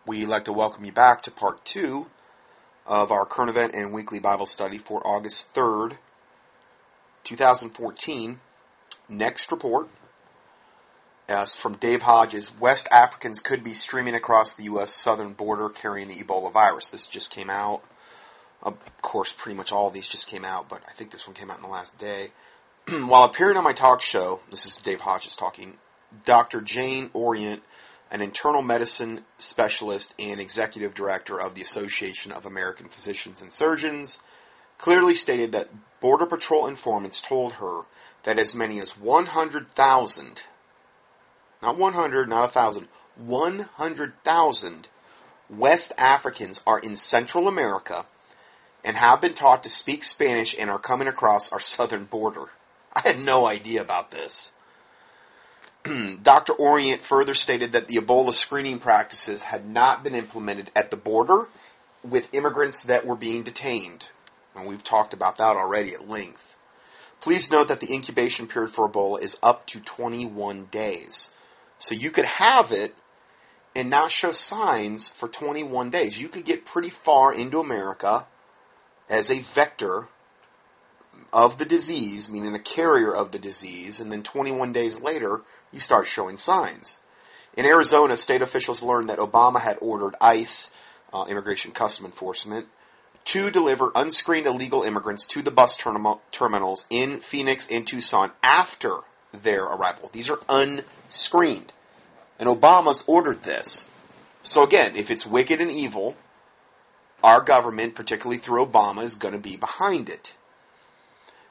We'd like to welcome you back to part 2 of our current event and weekly Bible study for August 3rd, 2014. Next report is from Dave Hodges. West Africans could be streaming across the U.S. southern border carrying the Ebola virus. This just came out. Of course, pretty much all of these just came out, but I think this one came out in the last day. While appearing on my talk show, this is Dave Hodges talking, Dr. Jane Orient, an internal medicine specialist and executive director of the Association of American Physicians and Surgeons, clearly stated that Border Patrol informants told her that as many as 100,000, not 100, not 1,000, 100,000 West Africans are in Central America and have been taught to speak Spanish and are coming across our southern border. I had no idea about this. Dr. Orient further stated that the Ebola screening practices had not been implemented at the border with immigrants that were being detained. And we've talked about that already at length. Please note that the incubation period for Ebola is up to 21 days. So you could have it and not show signs for 21 days. You could get pretty far into America as a vector of the disease, meaning a carrier of the disease, and then 21 days later, you start showing signs. In Arizona, state officials learned that Obama had ordered ICE, Immigration Custom Enforcement, to deliver unscreened illegal immigrants to the bus terminals in Phoenix and Tucson after their arrival. These are unscreened. And Obama's ordered this. So again, if it's wicked and evil, our government, particularly through Obama, is going to be behind it.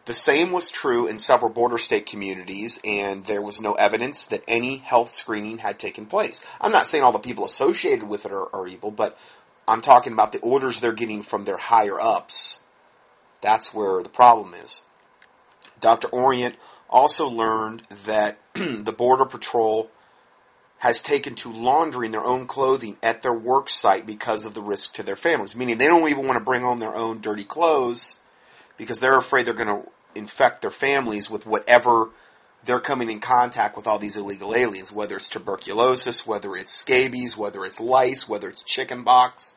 The same was true in several border state communities, and there was no evidence that any health screening had taken place. I'm not saying all the people associated with it are evil, but I'm talking about the orders they're getting from their higher-ups. That's where the problem is. Dr. Orient also learned that the Border Patrol has taken to laundering their own clothing at their work site because of the risk to their families, meaning they don't even want to bring home their own dirty clothes because they're afraid they're going to infect their families with whatever they're coming in contact with all these illegal aliens, whether it's tuberculosis, whether it's scabies, whether it's lice, whether it's chickenpox.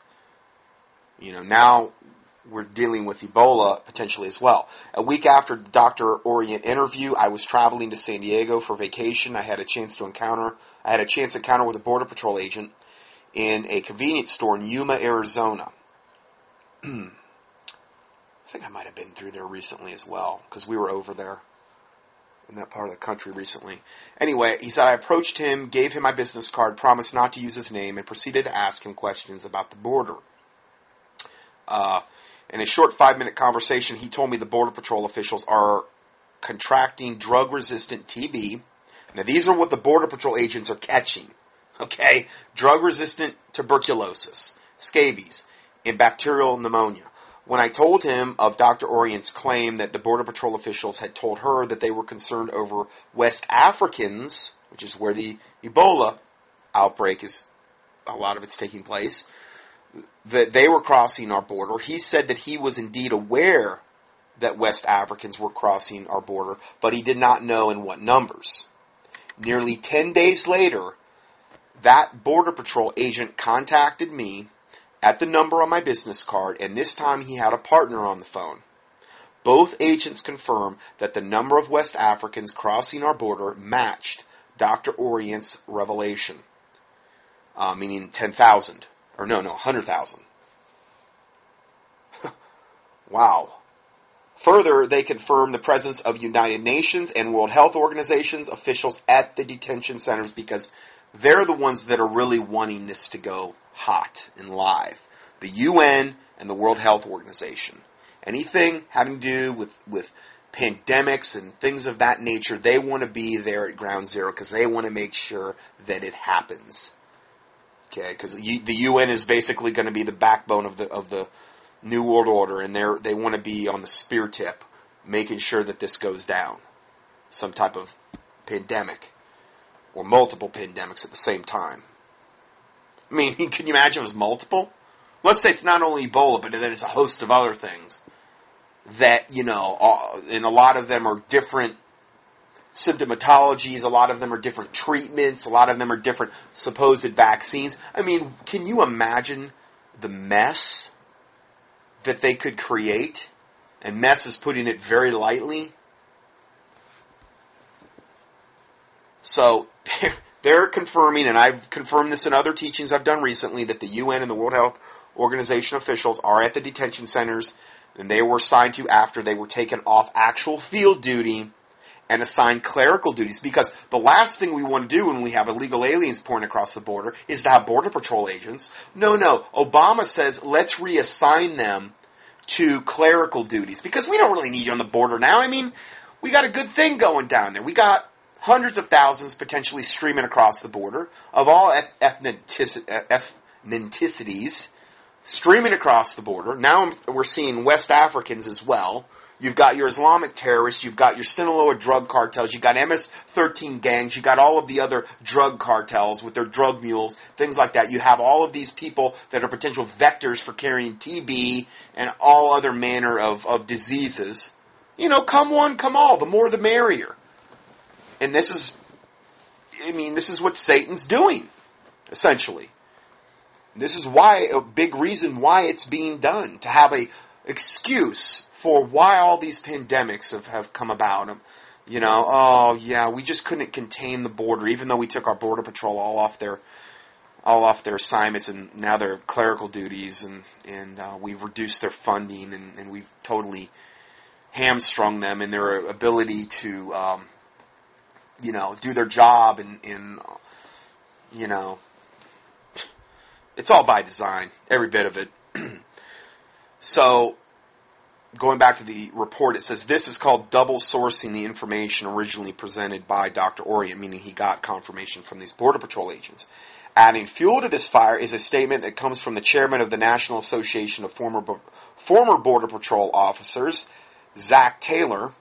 Now we're dealing with Ebola potentially as well. A week after the Dr. Orient interview, I was traveling to San Diego for vacation. I had a chance encounter with a Border Patrol agent in a convenience store in Yuma, Arizona. I think I might have been through there recently as well, because we were over there in that part of the country recently. Anyway, he said I approached him, gave him my business card, promised not to use his name, and proceeded to ask him questions about the border. In a short 5-minute conversation, he told me the Border Patrol officials are contracting drug-resistant TB. Now, these are what the Border Patrol agents are catching, okay? Drug-resistant tuberculosis, scabies, and bacterial pneumonia. When I told him of Dr. Orient's claim that the Border Patrol officials had told her that they were concerned over West Africans, which is where the Ebola outbreak is, a lot of it's taking place, that they were crossing our border, he said that he was indeed aware that West Africans were crossing our border, but he did not know in what numbers. Nearly 10 days later, that Border Patrol agent contacted me at the number on my business card, and this time he had a partner on the phone. Both agents confirmed that the number of West Africans crossing our border matched Dr. Orient's revelation, meaning 10,000. Or no, 100,000. Wow. Further, they confirmed the presence of United Nations and World Health Organizations officials at the detention centers because they're the ones that are really wanting this to go hot and live. The UN and the World Health Organization. Anything having to do with pandemics and things of that nature, they want to be there at ground zero because they want to make sure that it happens. Okay, because the UN is basically going to be the backbone of the New World Order, and they want to be on the spear tip, making sure that this goes down. Some type of pandemic, or multiple pandemics at the same time. I mean, can you imagine if it was multiple? Let's say it's not only Ebola, but then it's a host of other things that, and a lot of them are different symptomatologies. A lot of them are different treatments. A lot of them are different supposed vaccines. I mean, can you imagine the mess that they could create? And mess is putting it very lightly. So they're confirming, and I've confirmed this in other teachings I've done recently, that the UN and the World Health Organization officials are at the detention centers, and they were assigned to after they were taken off actual field duty and assigned clerical duties. Because the last thing we want to do when we have illegal aliens pouring across the border is to have Border Patrol agents. No. Obama says, let's reassign them to clerical duties, because we don't really need you on the border now. I mean, we got a good thing going down there. We got hundreds of thousands potentially streaming across the border of all ethnicities streaming across the border. Now we're seeing West Africans as well. You've got your Islamic terrorists, you've got your Sinaloa drug cartels, you've got MS-13 gangs, you've got all of the other drug cartels with their drug mules, things like that. You have all of these people that are potential vectors for carrying TB and all other manner of diseases. You know, come one, come all. The more the merrier. And this is what Satan's doing, essentially. This is why, a big reason why it's being done, to have a excuse for why all these pandemics have come about. You know, oh yeah, we just couldn't contain the border, even though we took our Border Patrol all off their assignments, and now they're clerical duties, and we've reduced their funding, and we've totally hamstrung them in their ability to do their job, and it's all by design, every bit of it. So, going back to the report, it says this is called double sourcing the information originally presented by Dr. Orient, meaning he got confirmation from these Border Patrol agents. Adding fuel to this fire is a statement that comes from the chairman of the National Association of Former Border Patrol Officers, Zach Taylor,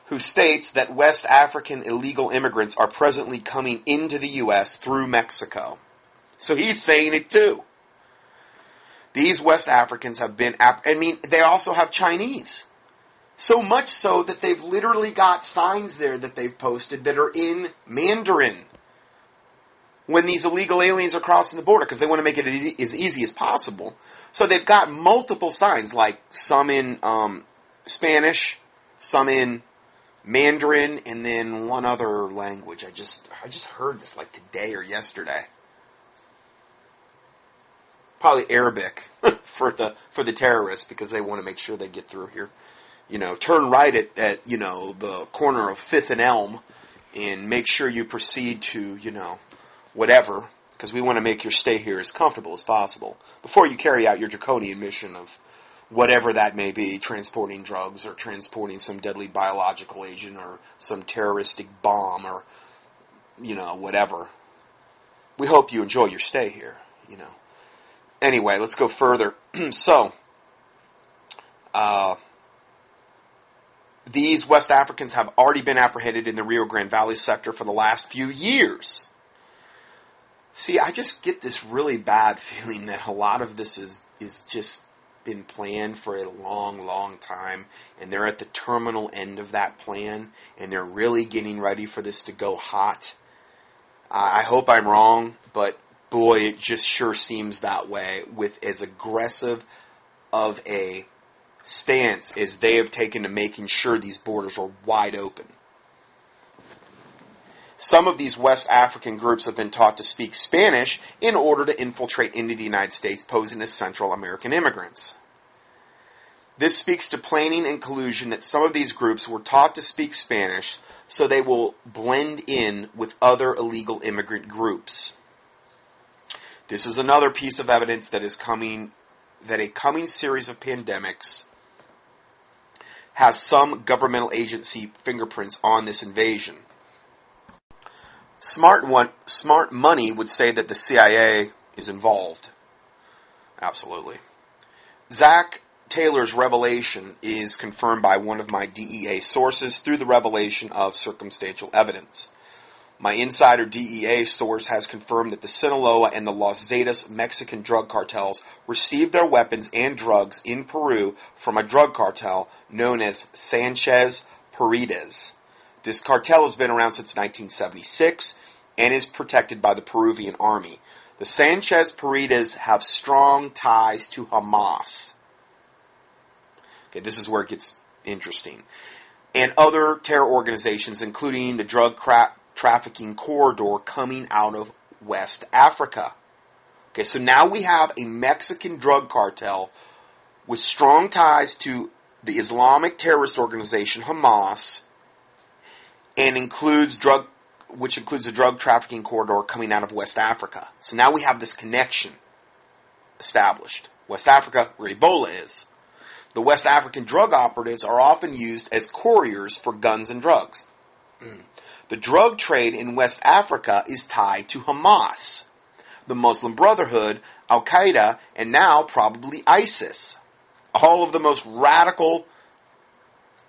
who states that West African illegal immigrants are presently coming into the U.S. through Mexico. So he's saying it too. These West Africans have been, they also have Chinese. So much so that they've literally got signs there that they've posted that are in Mandarin when these illegal aliens are crossing the border, because they want to make it as easy as possible. So they've got multiple signs, like some in Spanish, some in Mandarin, and then one other language. I just heard this like today or yesterday. Probably Arabic for the terrorists, because they want to make sure they get through here. You know, turn right at the corner of 5th and Elm, and make sure you proceed to, whatever, because we want to make your stay here as comfortable as possible before you carry out your draconian mission of whatever that may be, transporting drugs or transporting some deadly biological agent or some terroristic bomb or, whatever. We hope you enjoy your stay here, Anyway, let's go further. So, these West Africans have already been apprehended in the Rio Grande Valley sector for the last few years. See, I just get this really bad feeling that a lot of this is just been planned for a long, long time, and they're at the terminal end of that plan, and they're really getting ready for this to go hot. I hope I'm wrong, but boy, it just sure seems that way, with as aggressive of a stance as they have taken to making sure these borders are wide open. Some of these West African groups have been taught to speak Spanish in order to infiltrate into the United States, posing as Central American immigrants. This speaks to planning and collusion that some of these groups were taught to speak Spanish so they will blend in with other illegal immigrant groups. This is another piece of evidence that a coming series of pandemics has some governmental agency fingerprints on this invasion. Smart money would say that the CIA is involved. Absolutely. Zach Taylor's revelation is confirmed by one of my DEA sources through the revelation of circumstantial evidence. My insider DEA source has confirmed that the Sinaloa and the Los Zetas Mexican drug cartels received their weapons and drugs in Peru from a drug cartel known as Sanchez Paredes. This cartel has been around since 1976 and is protected by the Peruvian army. The Sanchez Peritas have strong ties to Hamas. Okay, this is where it gets interesting. And other terror organizations, including the drug trafficking corridor coming out of West Africa. Okay, so now we have a Mexican drug cartel with strong ties to the Islamic terrorist organization Hamas, and includes the drug trafficking corridor coming out of West Africa. So now we have this connection established. West Africa, where Ebola is. The West African drug operatives are often used as couriers for guns and drugs. The drug trade in West Africa is tied to Hamas, the Muslim Brotherhood, Al-Qaeda, and now probably ISIS. All of the most radical,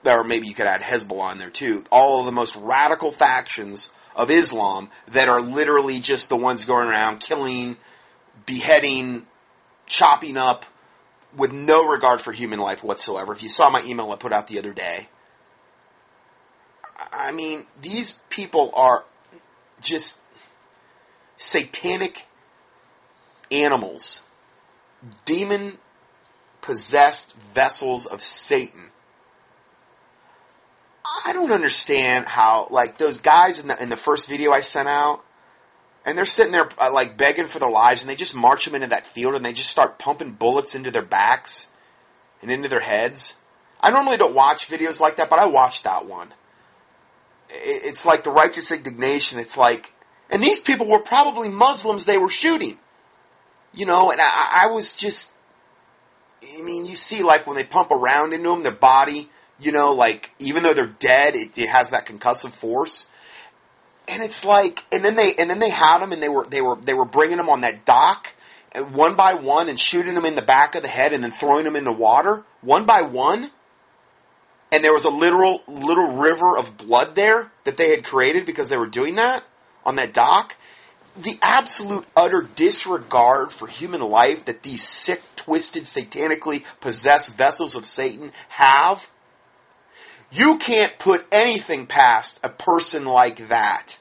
or maybe you could add Hezbollah in there too, all of the most radical factions of Islam that are literally just the ones going around killing, beheading, chopping up, with no regard for human life whatsoever. If you saw my email I put out the other day, I mean, these people are just satanic animals, demon-possessed vessels of Satan. I don't understand how, like, those guys in the first video I sent out, and they're sitting there, like, begging for their lives, and they just march them into that field, and they just start pumping bullets into their backs and into their heads. I normally don't watch videos like that, but I watched that one. It's like the righteous indignation. It's like, and these people were probably Muslims they were shooting. You know, and I was just, I mean, you see, like, when they pump around into them, their body, you know, like, even though they're dead, it has that concussive force. And it's like, and then they had them, and they were bringing them on that dock, one by one, and shooting them in the back of the head, and then throwing them in the water, one by one. And there was a little river of blood there that they had created because they were doing that on that dock. The absolute utter disregard for human life that these sick, twisted, satanically possessed vessels of Satan have. You can't put anything past a person like that.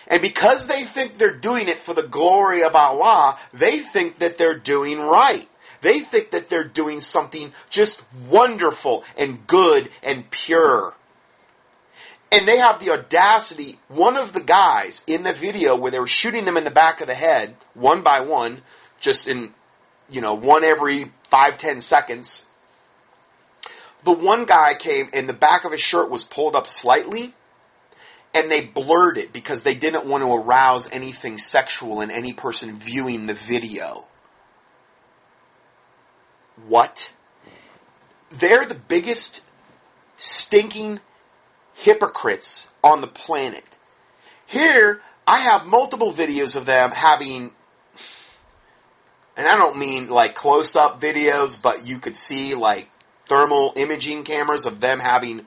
And because they think they're doing it for the glory of Allah, they think that they're doing right. They think that they're doing something just wonderful and good and pure. And they have the audacity, one of the guys in the video where they were shooting them in the back of the head, one by one, just in, you know, one every 5-10 seconds. The one guy came and the back of his shirt was pulled up slightly, and they blurred it because they didn't want to arouse anything sexual in any person viewing the video. What? They're the biggest stinking hypocrites on the planet. Here, I have multiple videos of them having, and I don't mean like close-up videos, but you could see like thermal imaging cameras of them having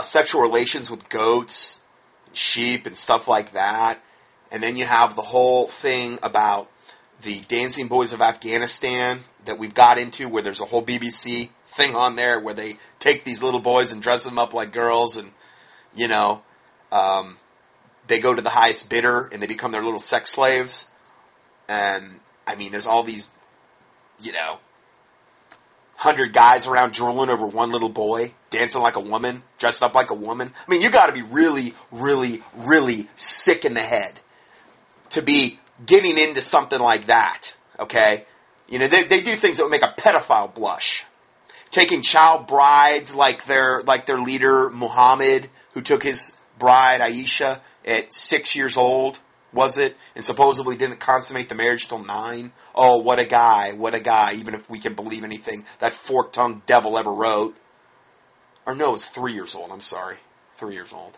sexual relations with goats, and sheep, and stuff like that. And then you have the whole thing about the Dancing Boys of Afghanistan that we've got into, where there's a whole BBC thing on there where they take these little boys and dress them up like girls, and, you know, they go to the highest bidder and they become their little sex slaves. And, I mean, there's all these, you know, 100 guys around drooling over one little boy, dancing like a woman, dressed up like a woman. I mean, you got to be really, really, really sick in the head to be getting into something like that, okay? You know, they do things that would make a pedophile blush. Taking child brides like their leader, Muhammad, who took his bride, Aisha, at 6 years old, was it? And supposedly didn't consummate the marriage till 9. Oh, what a guy, even if we can believe anything that fork-tongued devil ever wrote. Or no, it was 3 years old, I'm sorry. 3 years old.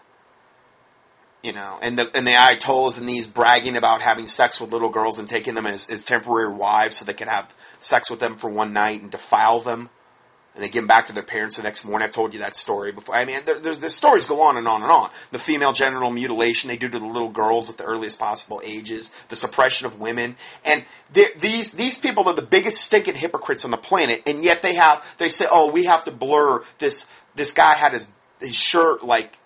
You know, and the Ayatollahs and these bragging about having sex with little girls and taking them as temporary wives so they can have sex with them for one night and defile them. And they give them back to their parents the next morning. I've told you that story before. I mean, the stories go on and on and on. The female genital mutilation they do to the little girls at the earliest possible ages. The suppression of women. And these people are the biggest stinking hypocrites on the planet. And yet they say, oh, we have to blur this. This guy had his shirt, like,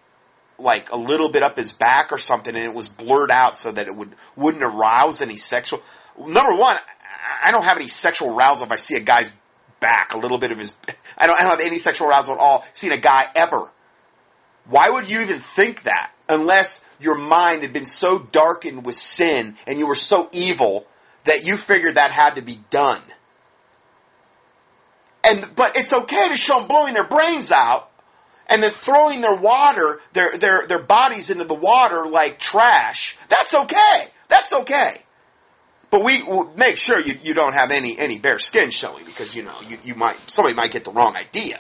like a little bit up his back or something, and it was blurred out so that it wouldn't arouse any sexual. Number one, I don't have any sexual arousal if I see a guy's back, a little bit of his. I don't have any sexual arousal at all seeing a guy ever. Why would you even think that? Unless your mind had been so darkened with sin and you were so evil that you figured that had to be done. But it's okay to show them blowing their brains out and then throwing their bodies into the water like trash. That's okay. That's okay. But we make sure you don't have any bare skin showing, because somebody might get the wrong idea.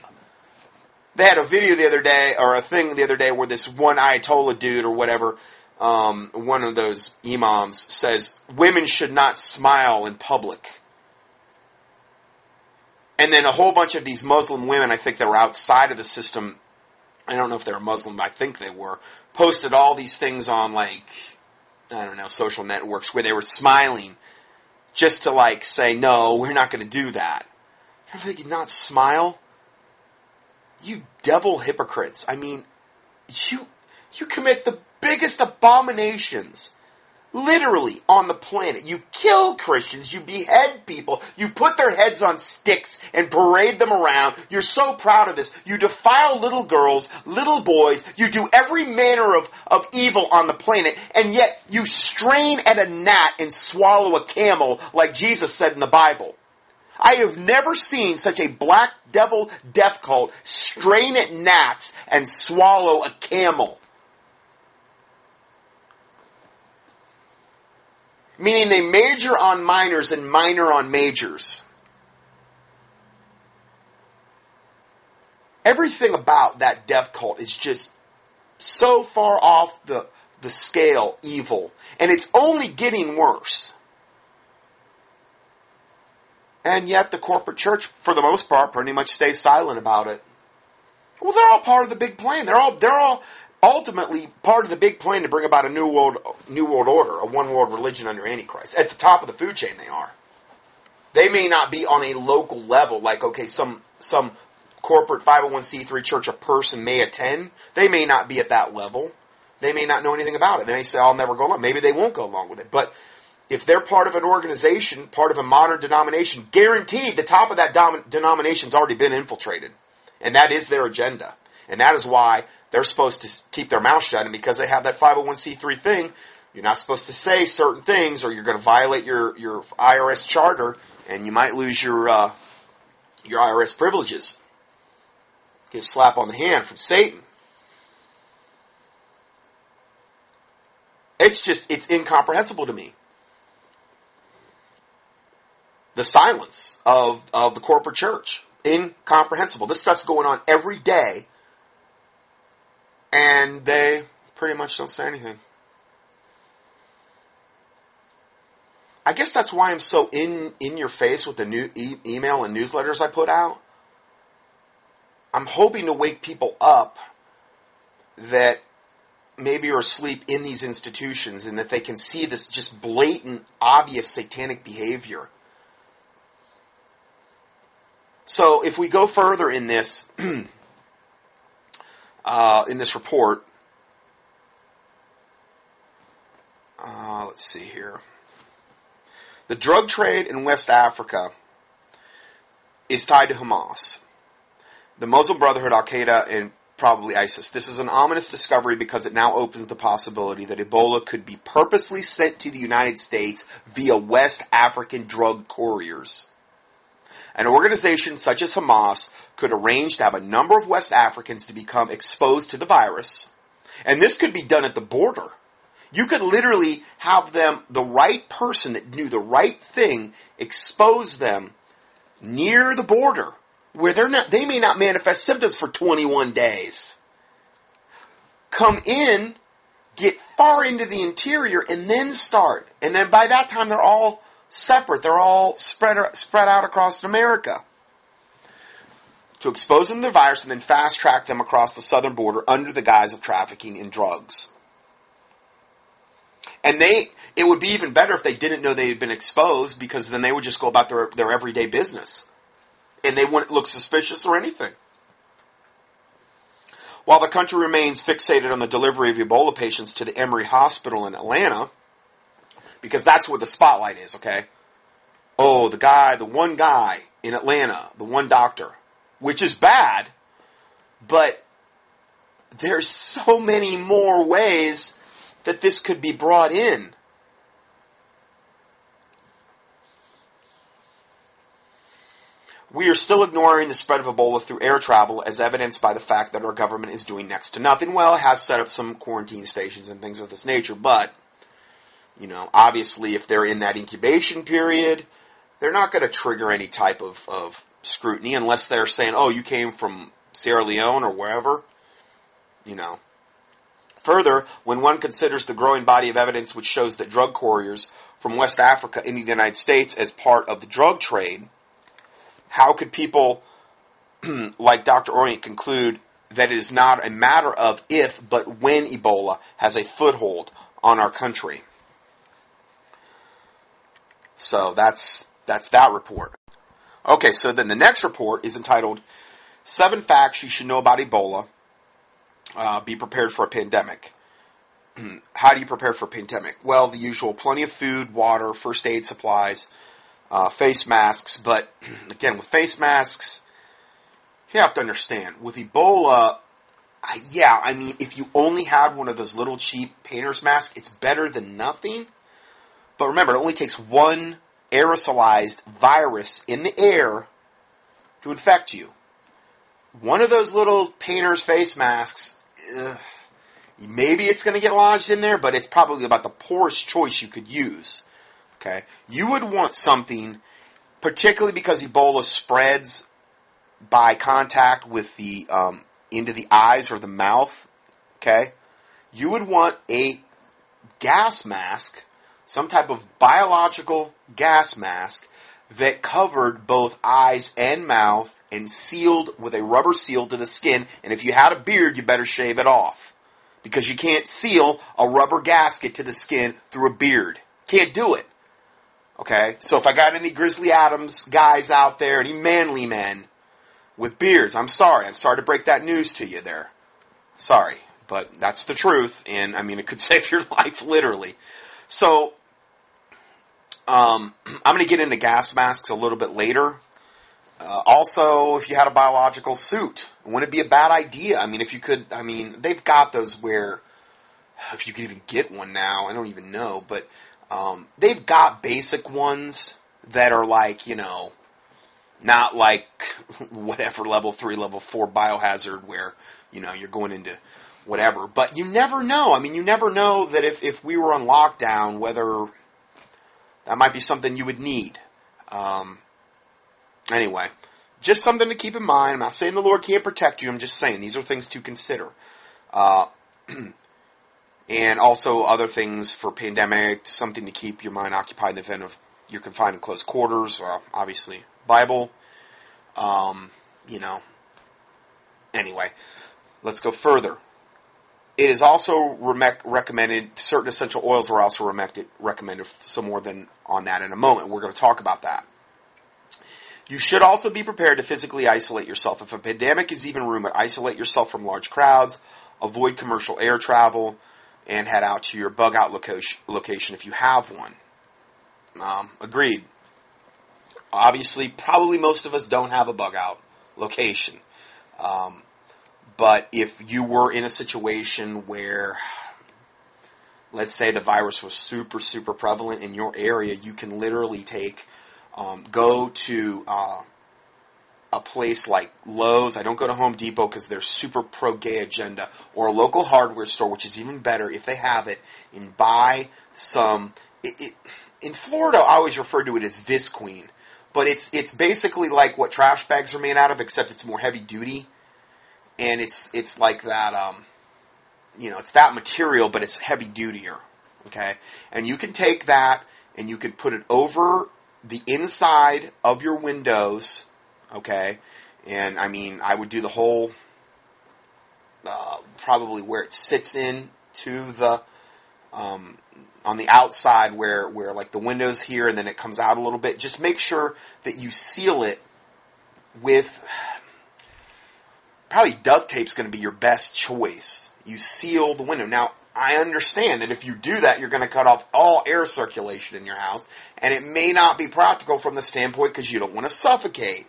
They had a video the other day, or a thing the other day, where this one Ayatollah dude or whatever, one of those imams, says women should not smile in public. And then a whole bunch of these Muslim women, I think that were outside of the system, I don't know if they were Muslim, but I think they were, posted all these things on, like, I don't know, social networks where they were smiling just to, like, say, no, we're not going to do that. I'm thinking, not smile? You devil hypocrites. I mean, you commit the biggest abominations, literally, on the planet. You kill Christians, you behead people, you put their heads on sticks and parade them around. You're so proud of this. You defile little girls, little boys, you do every manner of evil on the planet, and yet you strain at a gnat and swallow a camel, like Jesus said in the Bible. I have never seen such a black devil death cult strain at gnats and swallow a camel. Meaning they major on minors and minor on majors. Everything about that death cult is just so far off the scale evil. And it's only getting worse. And yet the corporate church, for the most part, pretty much stays silent about it. Well, they're all part of the big plan. They're all ultimately part of the big plan to bring about a new world order, a one world religion under Antichrist. At the top of the food chain, they are. They may not be on a local level, like, okay, some corporate 501c3 church a person may attend. They may not be at that level. They may not know anything about it. They may say, I'll never go along. Maybe they won't go along with it. But if they're part of an organization, part of a modern denomination, guaranteed the top of that denomination's already been infiltrated. And that is their agenda. And that is why they're supposed to keep their mouth shut. And because they have that 501c3 thing, you're not supposed to say certain things, or you're going to violate your IRS charter, and you might lose your IRS privileges. Get a slap on the hand from Satan. It's incomprehensible to me. The silence of the corporate church. Incomprehensible. This stuff's going on every day, and they pretty much don't say anything. I guess that's why I'm so in your face with the new email and newsletters I put out. I'm hoping to wake people up that maybe are asleep in these institutions, and that they can see this just blatant, obvious satanic behavior. So if we go further in this report, let's see here. The drug trade in West Africa is tied to Hamas, the Muslim Brotherhood, Al-Qaeda, and probably ISIS. This is an ominous discovery because it now opens the possibility that Ebola could be purposely sent to the United States via West African drug couriers. An organization such as Hamas could arrange to have a number of West Africans to become exposed to the virus. And this could be done at the border. You could literally have them, the right person that knew the right thing, expose them near the border, where they may not manifest symptoms for 21 days. Come in, get far into the interior, and then start. And then by that time, they're all separate. They're all spread out across America. To expose them to the virus and then fast track them across the southern border under the guise of trafficking in drugs. And it would be even better if they didn't know they had been exposed, because then they would just go about their everyday business. And they wouldn't look suspicious or anything. While the country remains fixated on the delivery of Ebola patients to the Emory Hospital in Atlanta, because that's where the spotlight is, okay? Oh, the one guy in Atlanta, the one doctor, which is bad, but there's so many more ways that this could be brought in. We are still ignoring the spread of Ebola through air travel as evidenced by the fact that our government is doing next to nothing. Well, it has set up some quarantine stations and things of this nature, but, obviously if they're in that incubation period, they're not going to trigger any type of scrutiny unless they're saying, oh, you came from Sierra Leone or wherever, Further, when one considers the growing body of evidence which shows that drug couriers from West Africa into the United States as part of the drug trade, how could people like Dr. Orient conclude that it is not a matter of if, but when Ebola has a foothold on our country? So that's that report. Okay, so then the next report is entitled 7 Facts You Should Know About Ebola. Be prepared for a pandemic. How do you prepare for a pandemic? Well, the usual: plenty of food, water, first aid supplies, face masks. But again, with face masks, you have to understand, with Ebola, if you only had one of those little cheap painter's masks, it's better than nothing. But remember, it only takes one aerosolized virus in the air to infect you. One of those little painter's face masks, maybe it's going to get lodged in there, but it's probably about the poorest choice you could use. Okay, you would want something, particularly because Ebola spreads by contact with the into the eyes or the mouth. Okay, you would want a gas mask, some type of biological gas mask that covered both eyes and mouth and sealed with a rubber seal to the skin. And if you had a beard, you better shave it off, because you can't seal a rubber gasket to the skin through a beard. Can't do it. Okay? So if I got any Grizzly Adams guys out there, any manly men with beards, I'm sorry. I'm sorry to break that news to you there. Sorry. But that's the truth. And, it could save your life, literally. So, I'm going to get into gas masks a little bit later. Also, if you had a biological suit, wouldn't it be a bad idea? If you could, they've got those where, if you could even get one now, I don't even know, but they've got basic ones that are like, not like whatever level 3, level 4 biohazard where, you're going into whatever. But you never know. You never know that if we were on lockdown, whether that might be something you would need. Anyway, just something to keep in mind. I'm not saying the Lord can't protect you. I'm just saying these are things to consider. And also other things for pandemic, something to keep your mind occupied in the event of you're confined in close quarters. Obviously, Bible. Anyway, let's go further. It is also recommended, certain essential oils are also recommended, some more than on that in a moment. We're going to talk about that. You should also be prepared to physically isolate yourself. If a pandemic is even rumored, isolate yourself from large crowds, avoid commercial air travel, and head out to your bug-out location if you have one. Agreed. Obviously, probably most of us don't have a bug-out location. But if you were in a situation where, let's say the virus was super, super prevalent in your area, you can literally go to a place like Lowe's. I don't go to Home Depot because they're super pro-gay agenda. Or a local hardware store, which is even better if they have it, and buy some. In Florida, I always refer to it as Visqueen. But it's basically like what trash bags are made out of, except it's more heavy duty. And it's like that, it's that material, but it's heavy dutier. Okay? And you can take that and you can put it over the inside of your windows, okay? And, I would do the whole, probably where it sits in to the, on the outside where like the window's here and then it comes out a little bit. Just make sure that you seal it with, probably duct tape's going to be your best choice. You seal the window. Now, I understand that if you do that, you're going to cut off all air circulation in your house, and it may not be practical from the standpoint because you don't want to suffocate.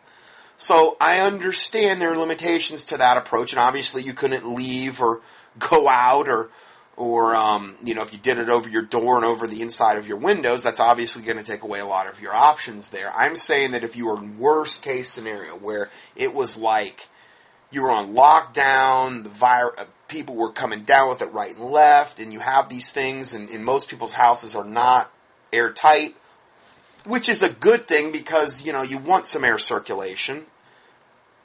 So I understand there are limitations to that approach, and obviously you couldn't leave or go out or if you did it over your door and over the inside of your windows, that's obviously going to take away a lot of your options there. I'm saying that if you were in worst case scenario where it was like you were on lockdown, people were coming down with it right and left, and you have these things, and most people's houses are not airtight, which is a good thing because, you want some air circulation.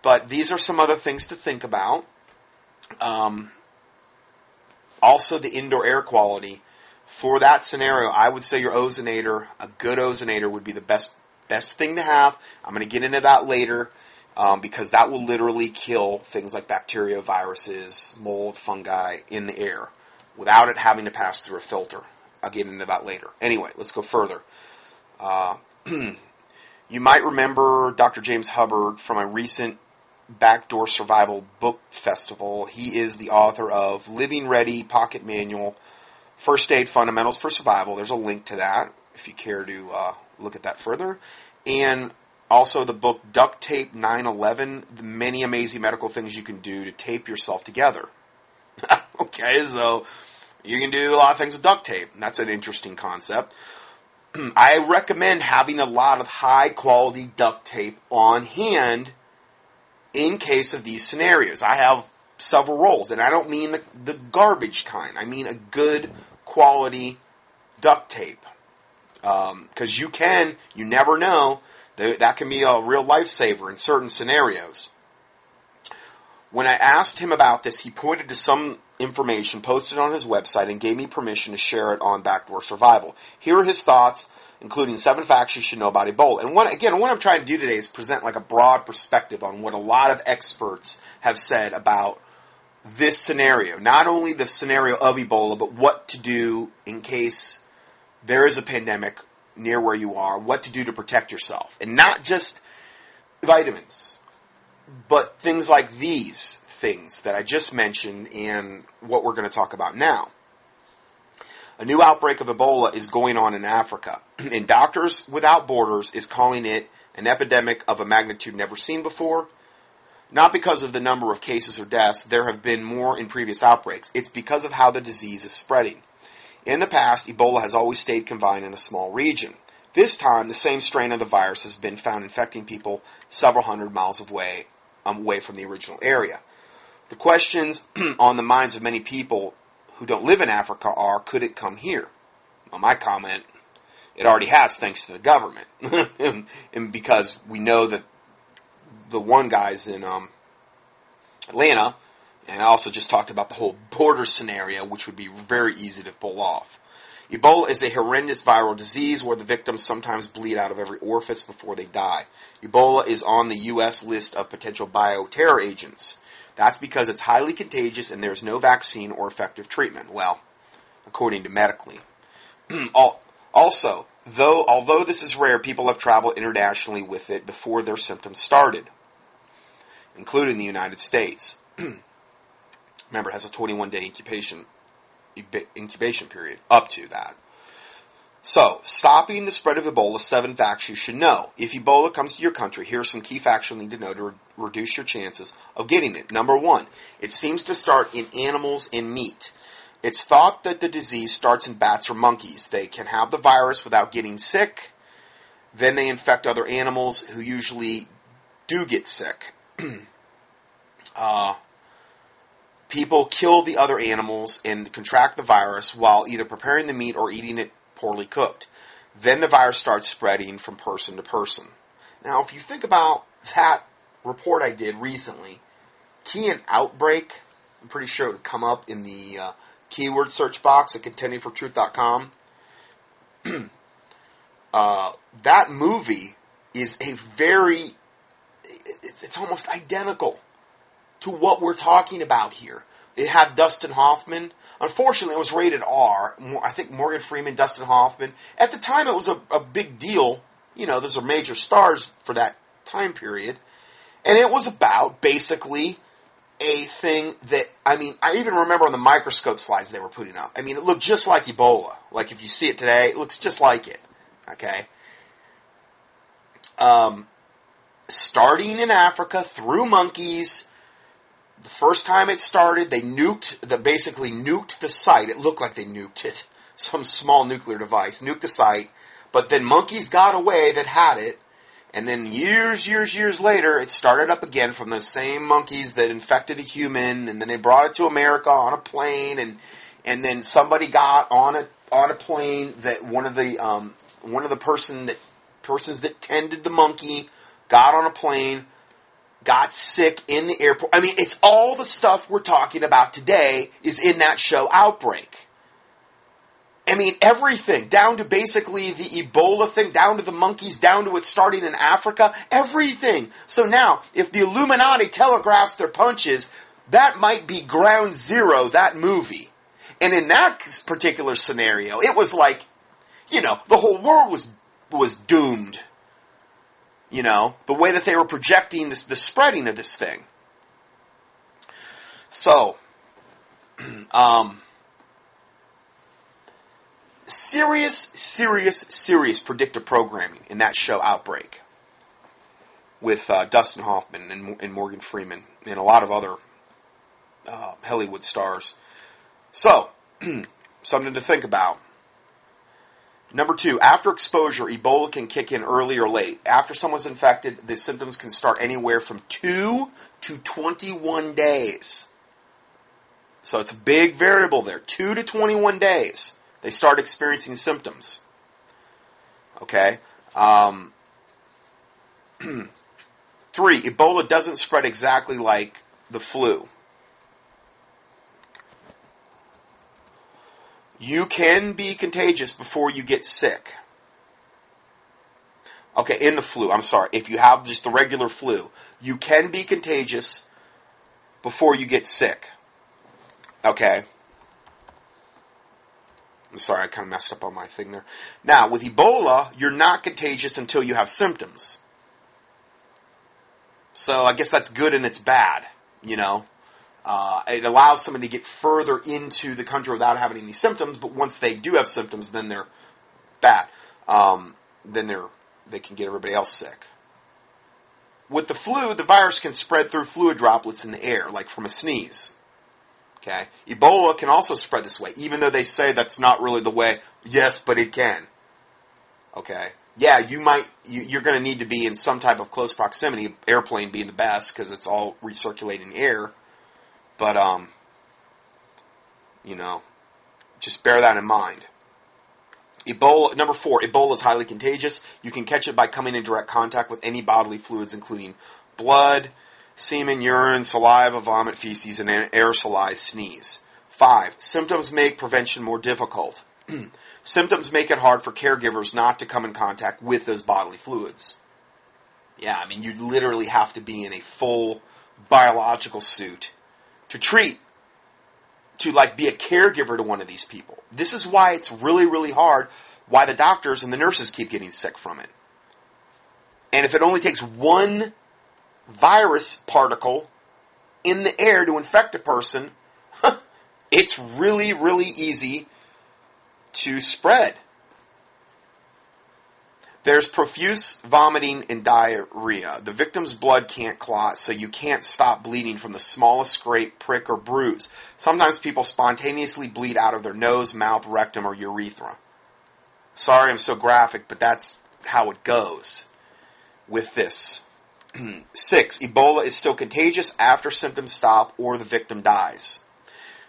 But these are some other things to think about. Also, the indoor air quality. For that scenario, I would say your ozonator, a good ozonator, would be the best thing to have. I'm going to get into that later because that will literally kill things like bacteria, viruses, mold, fungi in the air without it having to pass through a filter. I'll get into that later. Anyway, let's go further. You might remember Dr. James Hubbard from a recent Backdoor Survival Book Festival. He is the author of Living Ready Pocket Manual, First Aid Fundamentals for Survival. There's a link to that if you care to look at that further. And also the book Duct Tape 9/11, The Many Amazing Medical Things You Can Do to Tape Yourself Together. Okay, so you can do a lot of things with duct tape. That's an interesting concept. I recommend having a lot of high-quality duct tape on hand in case of these scenarios. I have several rolls, and I don't mean the garbage kind. I mean a good quality duct tape. Because you never know, that can be a real lifesaver in certain scenarios. When I asked him about this, he pointed to some information posted on his website and gave me permission to share it on Backdoor Survival. Here are his thoughts, including 7 facts you should know about Ebola. And what I'm trying to do today is present like a broad perspective on what a lot of experts have said about this scenario. Not only the scenario of Ebola, but what to do in case there is a pandemic near where you are, what to do to protect yourself. And not just vitamins, but things like these things that I just mentioned and what we're going to talk about now. A new outbreak of Ebola is going on in Africa, and Doctors Without Borders is calling it an epidemic of a magnitude never seen before. Not because of the number of cases or deaths, there have been more in previous outbreaks. It's because of how the disease is spreading. In the past, Ebola has always stayed confined in a small region. This time, the same strain of the virus has been found infecting people several hundred miles away from the original area. The questions on the minds of many people who don't live in Africa are, could it come here? Well, my comment, it already has thanks to the government. and because we know that the one guy's in Atlanta, and I also just talked about the whole border scenario, which would be very easy to pull off. Ebola is a horrendous viral disease where the victims sometimes bleed out of every orifice before they die. Ebola is on the U.S. list of potential bioterror agents. That's because it's highly contagious and there's no vaccine or effective treatment. Well, according to medically. Also, although this is rare, people have traveled internationally with it before their symptoms started, including the United States. Remember, it has a 21-day incubation period up to that. So, stopping the spread of Ebola, 7 facts you should know. If Ebola comes to your country, here are some key facts you'll need to know to reduce your chances of getting it. Number 1, it seems to start in animals and meat. It's thought that the disease starts in bats or monkeys. They can have the virus without getting sick. Then they infect other animals who usually do get sick. People kill the other animals and contract the virus while either preparing the meat or eating it poorly cooked. Then the virus starts spreading from person to person. Now, if you think about that report I did recently, key in outbreak, I'm pretty sure it would come up in the keyword search box at contendingfortruth.com. That movie is it's almost identical to what we're talking about here. It had Dustin Hoffman. Unfortunately, it was rated R. I think Morgan Freeman, Dustin Hoffman. At the time, it was a big deal. You know, those are major stars for that time period. And it was about, basically, a thing that, I mean, I even remember on the microscope slides they were putting up. I mean, it looked just like Ebola. Like, if you see it today, it looks just like it. Okay? Starting in Africa, through monkeys. The first time it started, they basically nuked the site. It looked like they nuked it. Some small nuclear device. Nuked the site. But then monkeys got away that had it. And then years later, it started up again from those same monkeys that infected a human, and then they brought it to America on a plane, and then somebody got on a plane that one of the persons that tended the monkey got on a plane, got sick in the airport. I mean, it's all the stuff we're talking about today is in that show Outbreak. I mean, everything, down to basically the Ebola thing, down to the monkeys, down to it starting in Africa, everything. So now, if the Illuminati telegraphs their punches, that might be ground zero, that movie. And in that particular scenario, it was like, the whole world was doomed. The way that they were projecting the spreading of this thing. So, serious predictive programming in that show Outbreak with Dustin Hoffman and Morgan Freeman and a lot of other Hollywood stars. So, something to think about. Number 2, after exposure, Ebola can kick in early or late. After someone's infected, the symptoms can start anywhere from 2 to 21 days. So it's a big variable there. 2 to 21 days. They start experiencing symptoms. Okay? 3, Ebola doesn't spread exactly like the flu. You can be contagious before you get sick. Okay, in the flu, I'm sorry. If you have just the regular flu, you can be contagious before you get sick. Okay? I'm sorry, I kind of messed up on my thing there. Now, with Ebola, you're not contagious until you have symptoms. So I guess that's good and it's bad, It allows somebody to get further into the country without having any symptoms, but once they do have symptoms, then they're bad. Then they can get everybody else sick. With the flu, the virus can spread through fluid droplets in the air, like from a sneeze. Okay? Ebola can also spread this way, even though they say that's not really the way. Yes, but it can. Okay? Yeah, you're going to need to be in some type of close proximity, airplane being the best, because it's all recirculating air. But, just bear that in mind. Ebola, number 4, Ebola is highly contagious. You can catch it by coming in direct contact with any bodily fluids, including blood, semen, urine, saliva, vomit, feces, and an aerosolized sneeze. 5, symptoms make prevention more difficult. Symptoms make it hard for caregivers not to come in contact with those bodily fluids. Yeah, I mean, you literally have to be in a full biological suit to treat, to be a caregiver to one of these people. This is why it's really, really hard, why the doctors and the nurses keep getting sick from it. And if it only takes one virus particle in the air to infect a person, it's really, really easy to spread. There's profuse vomiting and diarrhea. The victim's blood can't clot, so you can't stop bleeding from the smallest scrape, prick, or bruise. Sometimes people spontaneously bleed out of their nose, mouth, rectum, or urethra. Sorry I'm so graphic, but that's how it goes with this. 6, Ebola is still contagious after symptoms stop or the victim dies.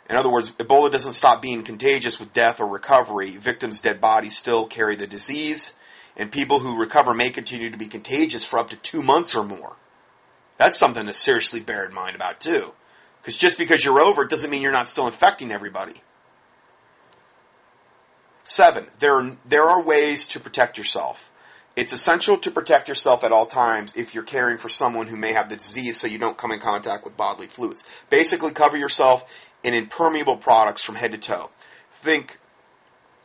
In other words, Ebola doesn't stop being contagious with death or recovery. Victims' dead bodies still carry the disease. And people who recover may continue to be contagious for up to 2 months or more. That's something to seriously bear in mind about, too. Because just because you're over it doesn't mean you're not still infecting everybody. 7, there are ways to protect yourself. It's essential to protect yourself at all times if you're caring for someone who may have the disease so you don't come in contact with bodily fluids. Basically, cover yourself in impermeable products from head to toe. Think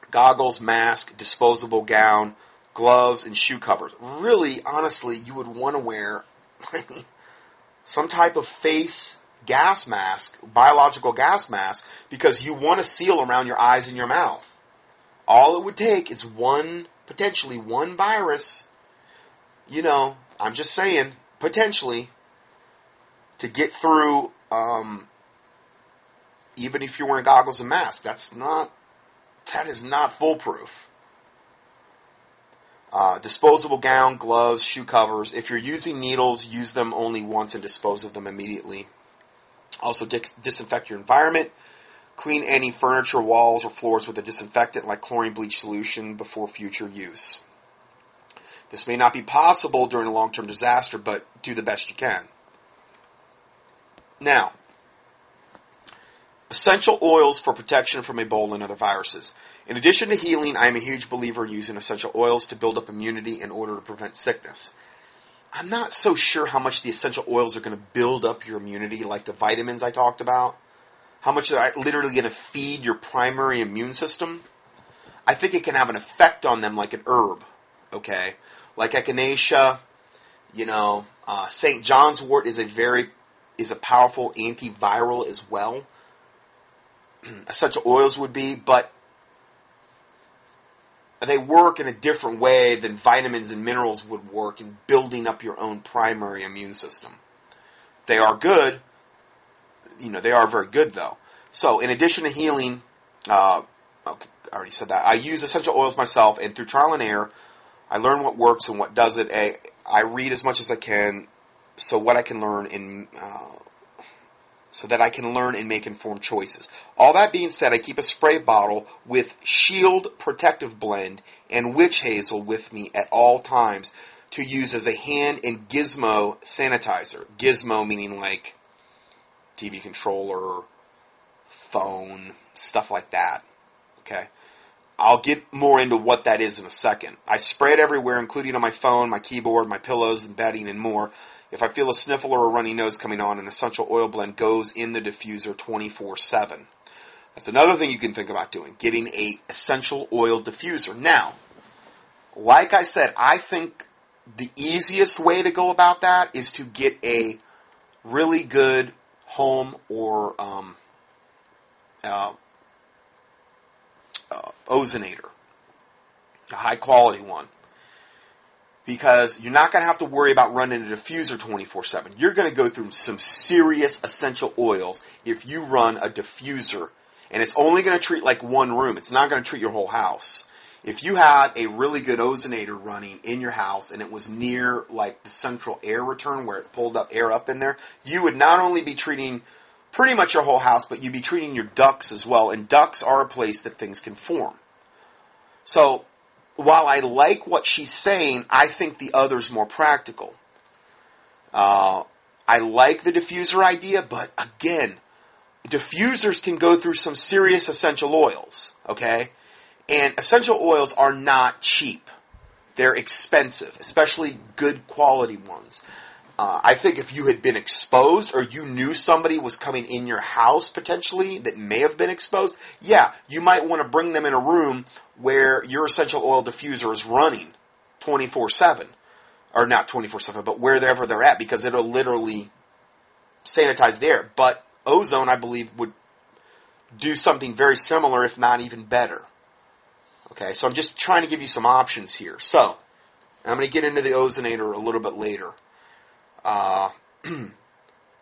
goggles, mask, disposable gown, gloves, and shoe covers. Really, honestly, you would want to wear some type of face gas mask, biological gas mask, because you want to seal around your eyes and your mouth. All it would take is potentially one virus, I'm just saying, potentially, to get through, even if you're wearing goggles and masks. That is not foolproof. Disposable gown, gloves, shoe covers. If you're using needles, use them only once and dispose of them immediately. Also, disinfect your environment. Clean any furniture, walls, or floors with a disinfectant like chlorine bleach solution before future use. This may not be possible during a long-term disaster, but do the best you can. Now, essential oils for protection from Ebola and other viruses. In addition to healing, I am a huge believer in using essential oils to build up immunity in order to prevent sickness. I'm not so sure how much the essential oils are going to build up your immunity, like the vitamins I talked about. How much they're literally going to feed your primary immune system. I think it can have an effect on them like an herb, okay? Like echinacea, St. John's wort is a powerful antiviral as well. Essential oils would be, but they work in a different way than vitamins and minerals would work in building up your own primary immune system. They are good. They are very good, though. So, in addition to healing, I already said that. I use essential oils myself, and through trial and error, I learn what works and what doesn't. I read as much as I can, so that I can learn and make informed choices. All that being said, I keep a spray bottle with Shield Protective Blend and witch hazel with me at all times to use as a hand and gizmo sanitizer. Gizmo meaning like TV controller, phone, stuff like that. Okay? I'll get more into what that is in a second. I spray it everywhere, including on my phone, my keyboard, my pillows, and bedding, and more. If I feel a sniffle or a runny nose coming on, an essential oil blend goes in the diffuser 24/7. That's another thing you can think about doing, getting a essential oil diffuser. Now, like I said, I think the easiest way to go about that is to get a really good home or ozonator, a high quality one. Because you're not going to have to worry about running a diffuser 24/7. You're going to go through some serious essential oils if you run a diffuser. And it's only going to treat like one room. It's not going to treat your whole house. If you had a really good ozonator running in your house and it was near like the central air return where it pulled up air up in there, you would not only be treating pretty much your whole house, but you'd be treating your ducts as well. And ducts are a place that things can form. So, while I like what she's saying, I think the other's more practical. I like the diffuser idea, but again, diffusers can go through some serious essential oils, okay? And essential oils are not cheap. They're expensive, especially good quality ones. I think if you had been exposed or you knew somebody was coming in your house potentially that may have been exposed, yeah, you might want to bring them in a room where your essential oil diffuser is running 24/7. Or not 24/7, but wherever they're at, because it'll literally sanitize the air. But ozone, I believe, would do something very similar, if not even better. Okay, so I'm just trying to give you some options here. So, I'm going to get into the ozonator a little bit later.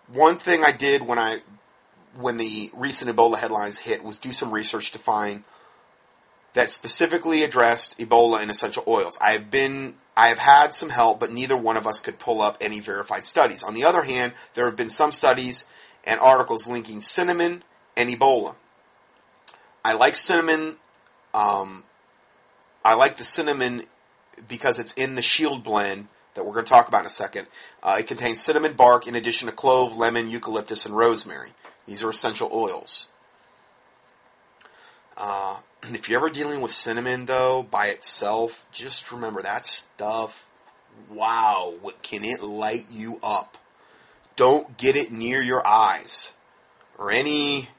One thing I did when the recent Ebola headlines hit was do some research to find that specifically addressed Ebola and essential oils. I have had some help, but neither one of us could pull up any verified studies. On the other hand, there have been some studies and articles linking cinnamon and Ebola. I like cinnamon. I like the cinnamon because it's in the Shield blend that we're going to talk about in a second. It contains cinnamon bark in addition to clove, lemon, eucalyptus, and rosemary. These are essential oils. If you're ever dealing with cinnamon, though, by itself, just remember that stuff, wow, can it light you up. Don't get it near your eyes or any,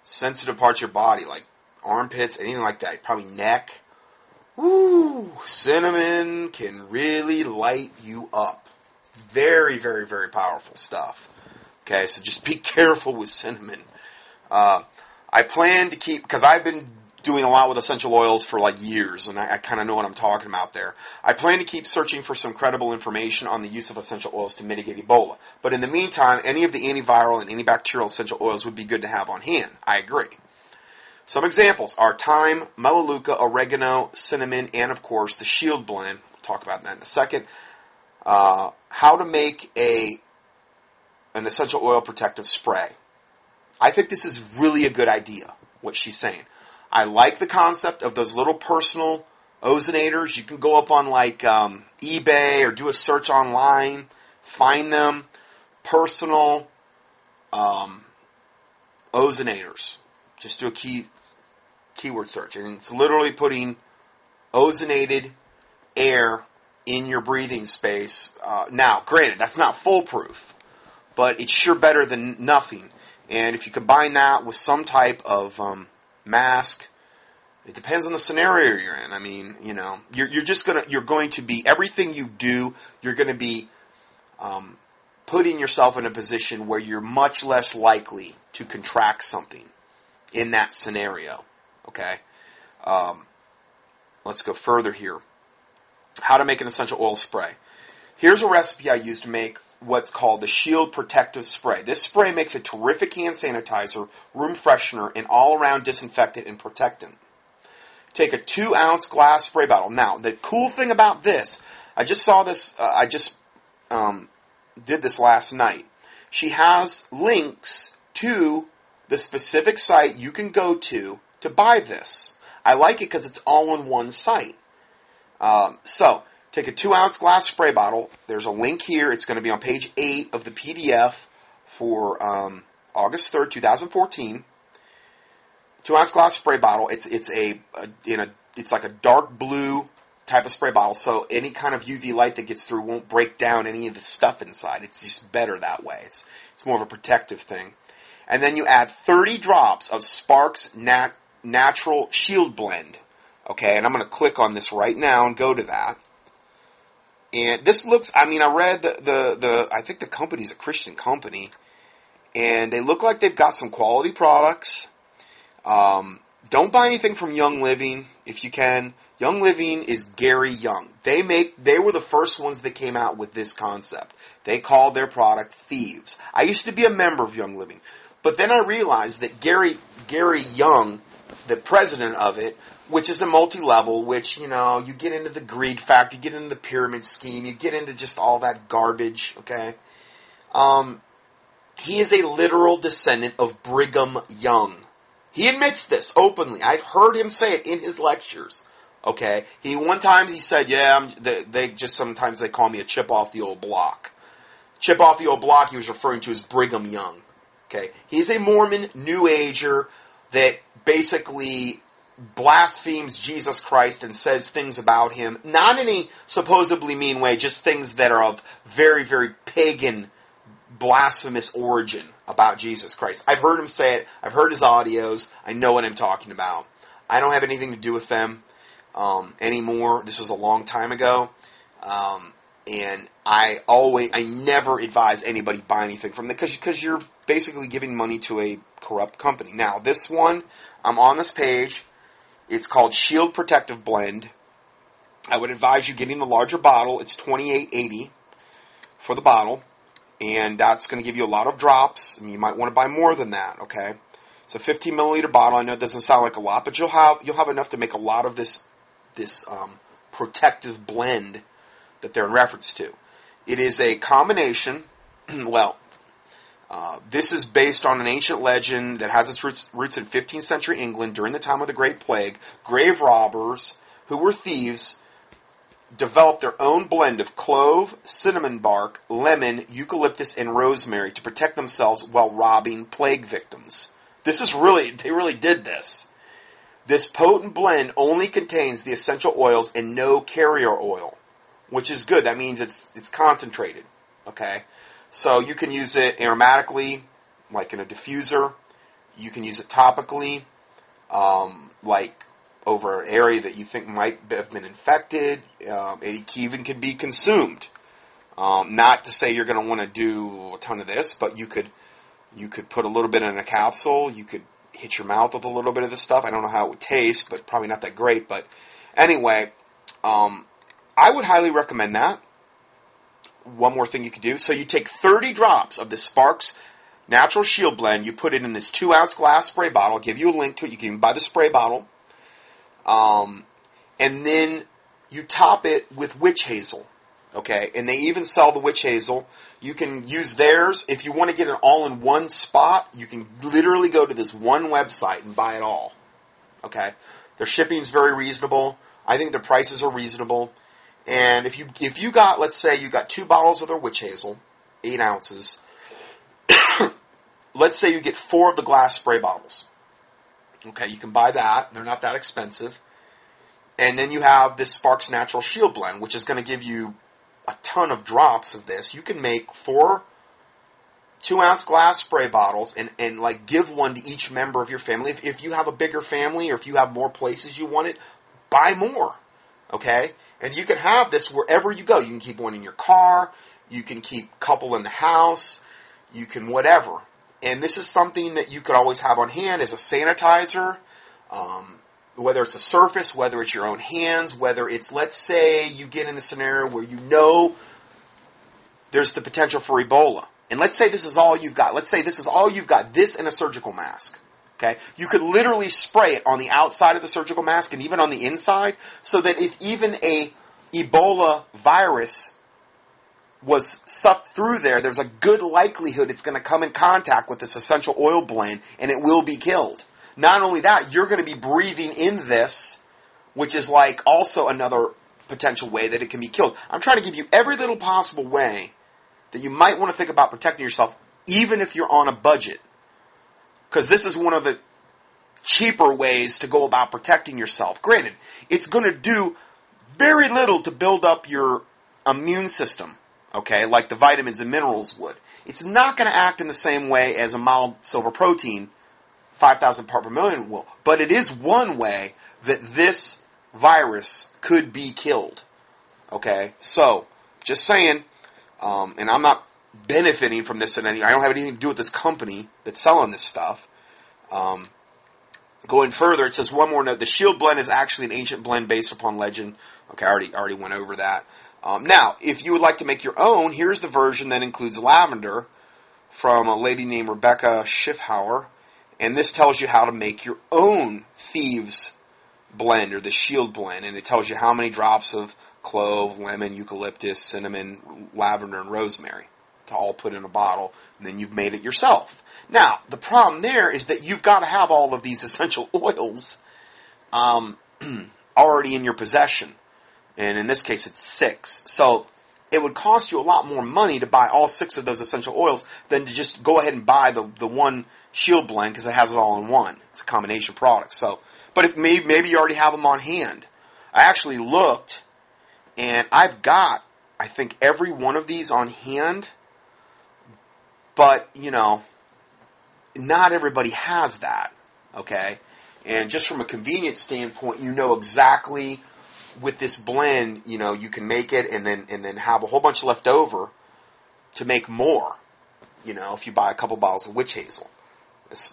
sensitive parts of your body, like armpits, anything like that, probably neck. Woo! Cinnamon can really light you up. Very, very, very powerful stuff. Okay, so just be careful with cinnamon. I plan to keep, because I've been doing a lot with essential oils for like years, and I kind of know what I'm talking about there. I plan to keep searching for some credible information on the use of essential oils to mitigate Ebola. But in the meantime, any of the antiviral and antibacterial essential oils would be good to have on hand. I agree. Some examples are thyme, melaleuca, oregano, cinnamon, and of course the Shield blend. We'll talk about that in a second. How to make an essential oil protective spray. I think this is really a good idea, what she's saying. I like the concept of those little personal ozonators. You can go up on like eBay or do a search online, find them, personal ozonators. Just do a keyword search. And it's literally putting ozonated air in your breathing space. Now, granted, that's not foolproof, but it's sure better than nothing. And if you combine that with some type of mask, it depends on the scenario you're in. I mean, you know, you're going to be, everything you do, you're going to be putting yourself in a position where you're much less likely to contract something in that scenario. Okay? Let's go further here. How to make an essential oil spray. Here's a recipe I use to make what's called the Shield Protective Spray. This spray makes a terrific hand sanitizer, room freshener, and all-around disinfectant and protectant. Take a 2-ounce glass spray bottle. Now, the cool thing about this, I just saw this, did this last night. She has links to the specific site you can go to buy this. I like it because it's all in one site. So, take a 2-ounce glass spray bottle. There's a link here. It's going to be on page 8 of the PDF for August 3rd, 2014. 2-ounce glass spray bottle. It's like a dark blue type of spray bottle, so any kind of UV light that gets through won't break down any of the stuff inside. It's just better that way. It's more of a protective thing. And then you add 30 drops of Sparks Natural Shield Blend. Okay, and I'm going to click on this right now and go to that. And this looks, I mean, I read I think the company's a Christian company, and they look like they've got some quality products. Don't buy anything from Young Living if you can. Young Living is Gary Young. They were the first ones that came out with this concept. They called their product Thieves. I used to be a member of Young Living, but then I realized that Gary Young, the president of it, which is a multi-level, which, you know, you get into the greed factor, you get into the pyramid scheme, you get into just all that garbage, okay? He is a literal descendant of Brigham Young. He admits this openly. I've heard him say it in his lectures, okay? One time he said, yeah, sometimes they call me a chip off the old block. Chip off the old block he was referring to as Brigham Young, okay? He's a Mormon New Ager that basically blasphemes Jesus Christ and says things about him, not in a supposedly mean way, just things that are of very, very pagan, blasphemous origin about Jesus Christ. I've heard him say it. I've heard his audios. I know what I'm talking about. I don't have anything to do with them anymore. This was a long time ago. And I never advise anybody buy anything from them because you're basically giving money to a corrupt company. Now, this one, I'm on this page. It's called Shield Protective Blend. I would advise you getting the larger bottle. It's $28.80 for the bottle. And that's going to give you a lot of drops. I mean, you might want to buy more than that, okay? It's a 15 milliliter bottle. I know it doesn't sound like a lot, but you'll have enough to make a lot of this protective blend that they're in reference to. It is a combination, this is based on an ancient legend that has its roots in 15th century England during the time of the Great Plague. Grave robbers, who were thieves, developed their own blend of clove, cinnamon bark, lemon, eucalyptus, and rosemary to protect themselves while robbing plague victims. They really did this. This potent blend only contains the essential oils and no carrier oil, which is good. That means it's concentrated, okay? So you can use it aromatically, like in a diffuser. You can use it topically, like over an area that you think might have been infected. It even can be consumed. Not to say you're going to want to do a ton of this, but you could put a little bit in a capsule. You could hit your mouth with a little bit of this stuff. I don't know how it would taste, but probably not that great. But anyway, I would highly recommend that. One more thing you could do. So you take 30 drops of the Sparks Natural Shield Blend. You put it in this 2-ounce glass spray bottle. I'll give you a link to it. You can buy the spray bottle. And then you top it with witch hazel. Okay? And they even sell the witch hazel. You can use theirs. If you want to get it all in one spot, you can literally go to this one website and buy it all. Okay? Their shipping is very reasonable. I think their prices are reasonable. And if you got, let's say you got 2 bottles of their witch hazel, 8 ounces, let's say you get 4 of the glass spray bottles. Okay, you can buy that. They're not that expensive. And then you have this Sparks Natural Shield Blend, which is going to give you a ton of drops of this. You can make 4 2-ounce glass spray bottles and like give one to each member of your family. If you have a bigger family or if you have more places you want it, buy more. Okay? And you can have this wherever you go. You can keep one in your car. You can keep a couple in the house. You can whatever. And this is something that you could always have on hand as a sanitizer. Whether it's a surface, whether it's your own hands, whether it's, let's say, you get in a scenario where you know there's the potential for Ebola. And let's say this is all you've got. Let's say this is all you've got, this and a surgical mask. Okay? You could literally spray it on the outside of the surgical mask and even on the inside, so that if even a Ebola virus was sucked through there, there's a good likelihood it's going to come in contact with this essential oil blend and it will be killed. Not only that, you're going to be breathing in this, which is like also another potential way that it can be killed. I'm trying to give you every little possible way that you might want to think about protecting yourself, even if you're on a budget. Because this is one of the cheaper ways to go about protecting yourself. Granted, it's going to do very little to build up your immune system, okay, like the vitamins and minerals would. It's not going to act in the same way as a mild silver protein 5,000 part per million will. But it is one way that this virus could be killed. Okay? So, just saying, and I'm not benefiting from this in any, I don't have anything to do with this company that's selling this stuff. Going further, it says one more note. The Shield Blend is actually an ancient blend based upon legend. Okay, I already went over that. Now, if you would like to make your own, here's the version that includes lavender from a lady named Rebecca Schiffhauer. And this tells you how to make your own Thieves Blend, or the Shield Blend. And it tells you how many drops of clove, lemon, eucalyptus, cinnamon, lavender, and rosemary to all put in a bottle. And then you've made it yourself. Now, the problem there is that you've got to have all of these essential oils already in your possession. And in this case, it's 6. So it would cost you a lot more money to buy all 6 of those essential oils than to just go ahead and buy the one Shield Blend, because it has it all in one. It's a combination product. So, but maybe you already have them on hand. I actually looked, and I've got, I think, every one of these on hand. But, you know, not everybody has that. Okay? And just from a convenience standpoint, you know exactly with this blend, you know, you can make it and then have a whole bunch left over to make more. You know, if you buy a couple bottles of witch hazel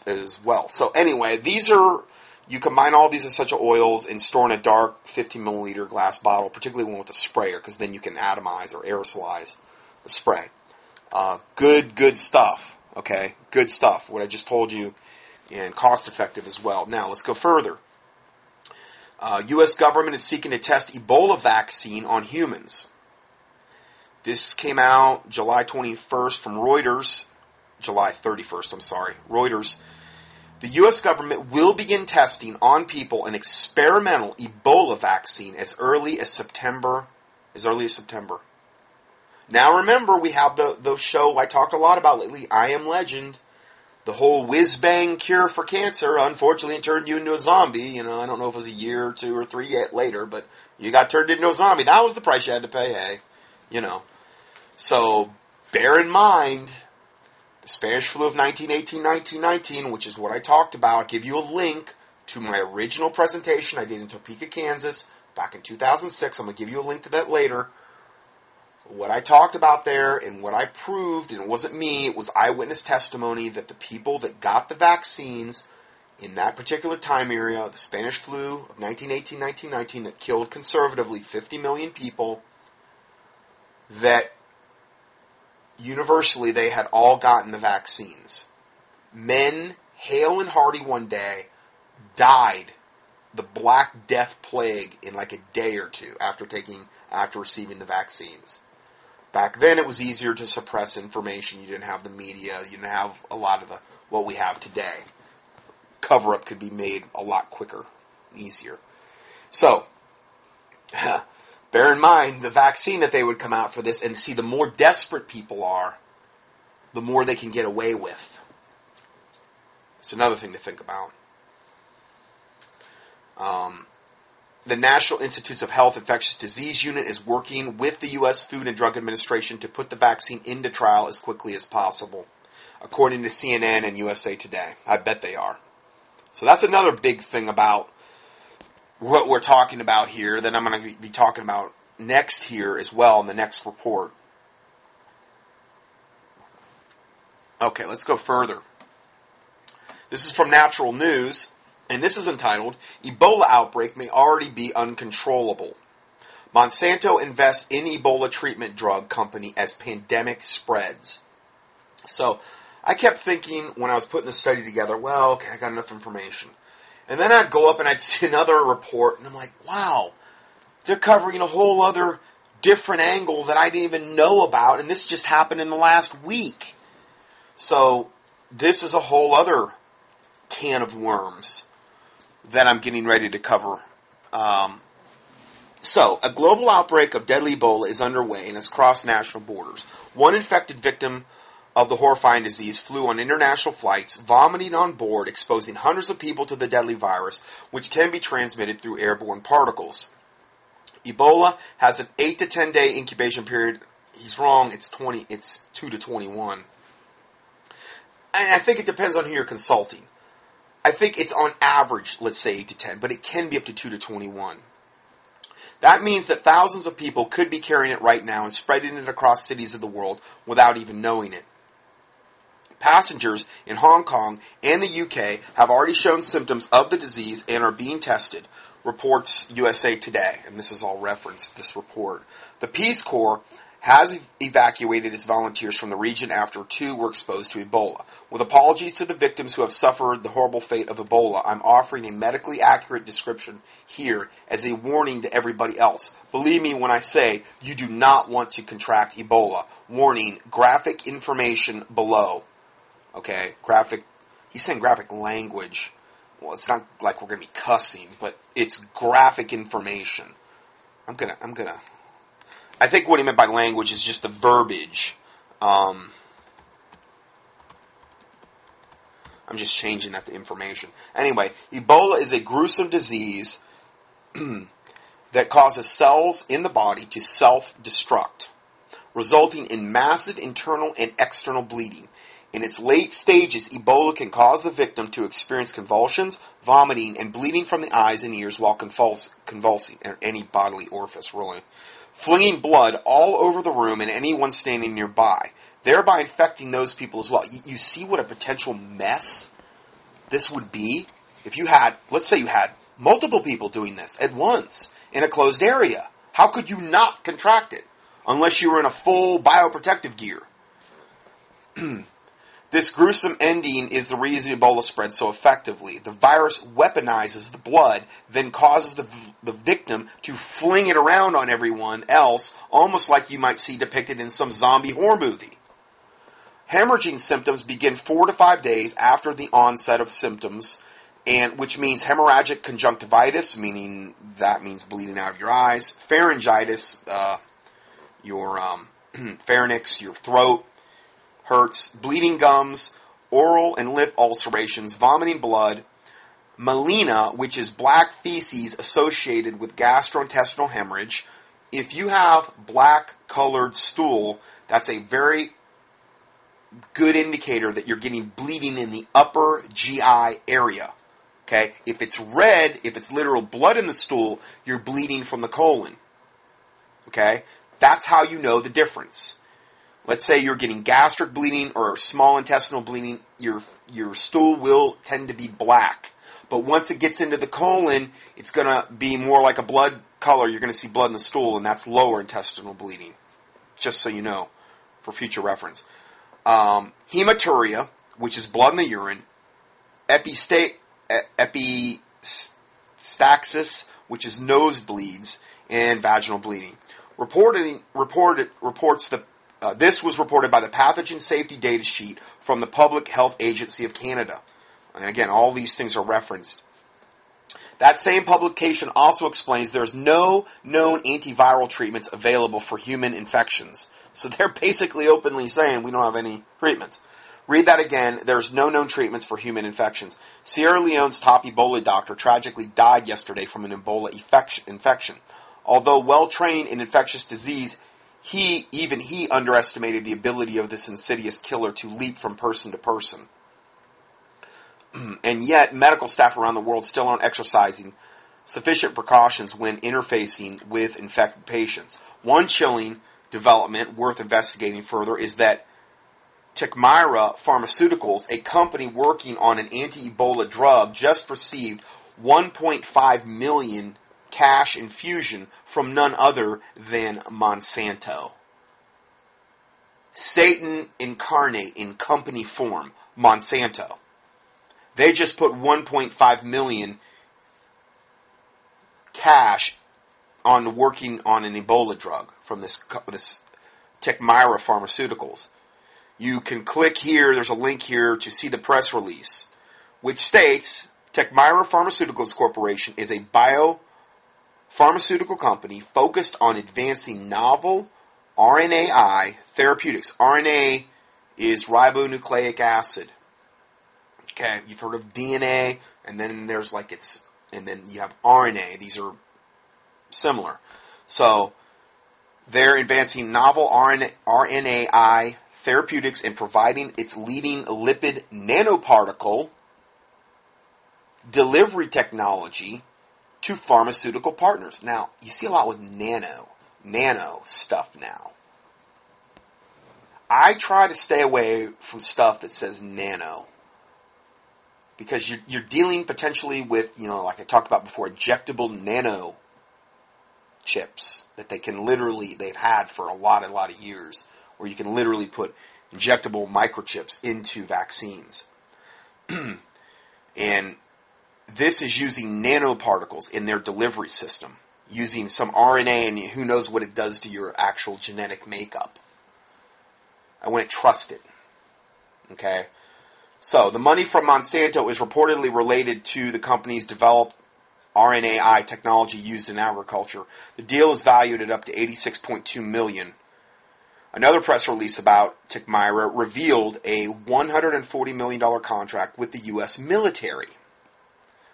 as well. So anyway, you combine all these essential oils and store in a dark 15 milliliter glass bottle, particularly one with a sprayer, because then you can atomize or aerosolize the spray. Good stuff. Okay, good stuff. What I just told you, and cost effective as well. Now let's go further. U.S. government is seeking to test Ebola vaccine on humans. This came out July 21st from Reuters. July 31st, I'm sorry. Reuters. The U.S. government will begin testing on people an experimental Ebola vaccine as early as September. Now remember, we have the show I talked a lot about lately, I Am Legend. The whole whiz-bang cure for cancer, unfortunately, it turned you into a zombie. You know, I don't know if it was a year or 2 or 3 yet later, but you got turned into a zombie. That was the price you had to pay, hey? You know. So, bear in mind, the Spanish flu of 1918-1919, which is what I talked about. I'll give you a link to my original presentation I did in Topeka, Kansas, back in 2006. I'm going to give you a link to that later. what I talked about there and what I proved, and it wasn't me, it was eyewitness testimony that the people that got the vaccines in that particular time area, the Spanish flu of 1918-1919 that killed conservatively 50 million people, that universally they had all gotten the vaccines. Men, hale and hearty one day, died the Black Death plague in like a day or two after receiving the vaccines. Back then, it was easier to suppress information. You didn't have the media. You didn't have a lot of what we have today. Cover-up could be made a lot quicker, easier. So, bear in mind the vaccine that they would come out for this, and see, the more desperate people are, the more they can get away with. It's another thing to think about. The National Institutes of Health Infectious Disease Unit is working with the U.S. Food and Drug Administration to put the vaccine into trial as quickly as possible, according to CNN and USA Today. I bet they are. So that's another big thing about what we're talking about here that I'm going to be talking about next here as well in the next report. Okay, let's go further. This is from Natural News. And this is entitled, Ebola Outbreak May Already Be Uncontrollable. Monsanto invests in Ebola treatment drug company as pandemic spreads. So, I kept thinking when I was putting the study together, well, okay, I got enough information. And then I'd go up and I'd see another report, and I'm like, wow, they're covering a whole other different angle that I didn't even know about, and this just happened in the last week. So, this is a whole other can of worms that I'm getting ready to cover. So, a global outbreak of deadly Ebola is underway and has crossed national borders. One infected victim of the horrifying disease flew on international flights, vomiting on board, exposing hundreds of people to the deadly virus, which can be transmitted through airborne particles. Ebola has an 8 to 10 day incubation period. He's wrong, it's 2 to 21. And I think it depends on who you're consulting. I think it's on average, let's say 8 to 10, but it can be up to 2 to 21. That means that thousands of people could be carrying it right now and spreading it across cities of the world without even knowing it. Passengers in Hong Kong and the UK have already shown symptoms of the disease and are being tested, reports USA Today, and this is all referenced, this report. The Peace Corps has evacuated its volunteers from the region after 2 were exposed to Ebola. With apologies to the victims who have suffered the horrible fate of Ebola, I'm offering a medically accurate description here as a warning to everybody else. Believe me when I say you do not want to contract Ebola. Warning, graphic information below. Okay, he's saying graphic language. Well, it's not like we're going to be cussing, but it's graphic information. I think what he meant by language is just the verbiage. I'm just changing that to information. Anyway, Ebola is a gruesome disease that causes cells in the body to self-destruct, resulting in massive internal and external bleeding. In its late stages, Ebola can cause the victim to experience convulsions, vomiting, and bleeding from the eyes and ears while convulsing, or any bodily orifice, really, flinging blood all over the room and anyone standing nearby, thereby infecting those people as well. You see what a potential mess this would be? If you had, let's say you had multiple people doing this at once in a closed area. How could you not contract it? Unless you were in a full bioprotective gear. This gruesome ending is the reason Ebola spreads so effectively. The virus weaponizes the blood, then causes the victim to fling it around on everyone else, almost like you might see depicted in some zombie horror movie. Hemorrhaging symptoms begin 4 to 5 days after the onset of symptoms, and which means hemorrhagic conjunctivitis, meaning that means bleeding out of your eyes, pharyngitis, your pharynx, your throat hurts, bleeding gums, oral and lip ulcerations, vomiting blood, melena, which is black feces associated with gastrointestinal hemorrhage. If you have black colored stool, that's a very good indicator that you're getting bleeding in the upper GI area. Okay? If it's red, if it's literal blood in the stool, you're bleeding from the colon. Okay? That's how you know the difference. Let's say you're getting gastric bleeding or small intestinal bleeding, your stool will tend to be black. But once it gets into the colon, it's going to be more like a blood color. You're going to see blood in the stool, and that's lower intestinal bleeding. Just so you know, for future reference. Hematuria, which is blood in the urine. Epistaxis, which is nosebleeds, and vaginal bleeding. This was reported by the Pathogen Safety Data Sheet from the Public Health Agency of Canada. And again, all these things are referenced. That same publication also explains there's no known antiviral treatments available for human infections. So they're basically openly saying we don't have any treatments. Read that again. There's no known treatments for human infections. Sierra Leone's top Ebola doctor tragically died yesterday from an Ebola infection. Although well-trained in infectious disease, he underestimated the ability of this insidious killer to leap from person to person. And yet, medical staff around the world still aren't exercising sufficient precautions when interfacing with infected patients. One chilling development worth investigating further is that Tecmira Pharmaceuticals, a company working on an anti-Ebola drug, just received $1.5 million cash infusion from none other than Monsanto. Satan incarnate in company form, Monsanto. They just put $1.5 million cash on working on an Ebola drug from this Tecmira Pharmaceuticals. You can click here, there's a link here to see the press release, which states Tecmira Pharmaceuticals Corporation is a biopharmaceutical company focused on advancing novel RNAi therapeutics. RNA is ribonucleic acid. Okay, you've heard of DNA, and then there's and then you have RNA. These are similar. So they're advancing novel RNAi therapeutics and providing its leading lipid nanoparticle delivery technology to pharmaceutical partners. Now, you see a lot with nano stuff now. I try to stay away from stuff that says nano, because you're dealing potentially with, like I talked about before, injectable nano chips that they've had for a lot of years, where you can literally put injectable microchips into vaccines. And this is using nanoparticles in their delivery system, using some RNA, and who knows what it does to your actual genetic makeup. I wouldn't trust it. Okay? So, the money from Monsanto is reportedly related to the company's developed RNAi technology used in agriculture. The deal is valued at up to $86.2 million. Another press release about Tecmira revealed a $140 million contract with the U.S. military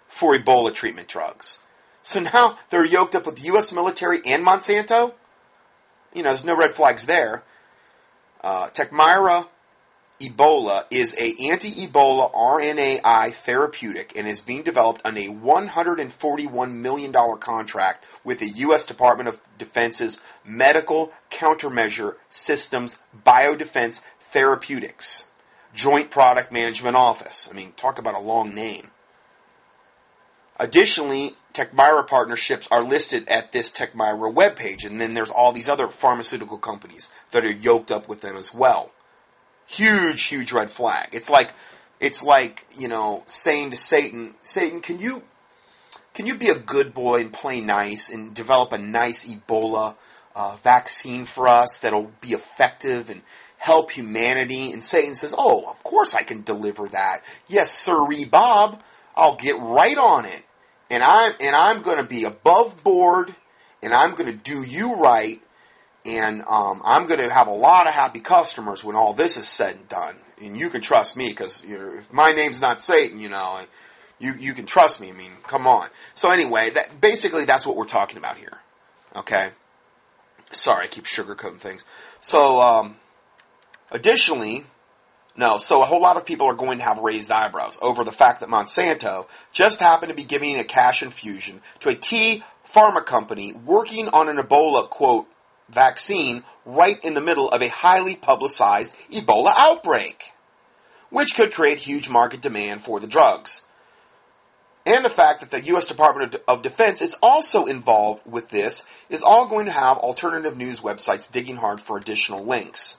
for Ebola treatment drugs. So now they're yoked up with the U.S. military and Monsanto? There's no red flags there. Tecmira Ebola is a anti-Ebola RNAi therapeutic and is being developed on a $141 million contract with the U.S. Department of Defense's Medical Countermeasure Systems Biodefense Therapeutics Joint Product Management Office. Talk about a long name. Additionally, Tecmira partnerships are listed at this Tecmira webpage, and then there's all these other pharmaceutical companies that are yoked up with them as well. Huge red flag. It's like saying to Satan, can you be a good boy and play nice and develop a nice Ebola vaccine for us that'll be effective and help humanity? And Satan says, oh, of course I can deliver that. Yes, sirree, Bob. I'll get right on it. And I'm going to be above board, and I'm going to do you right. And I'm going to have a lot of happy customers when all this is said and done. And you can trust me, because if my name's not Satan, you can trust me. Come on. So anyway, that's what we're talking about here. Okay? Sorry, I keep sugarcoating things. So, additionally, so a whole lot of people are going to have raised eyebrows over the fact that Monsanto just happened to be giving a cash infusion to a key pharma company working on an Ebola, quote, vaccine right in the middle of a highly publicized Ebola outbreak, which could create huge market demand for the drugs. And the fact that the U.S. Department of Defense is also involved with this is all going to have alternative news websites digging hard for additional links.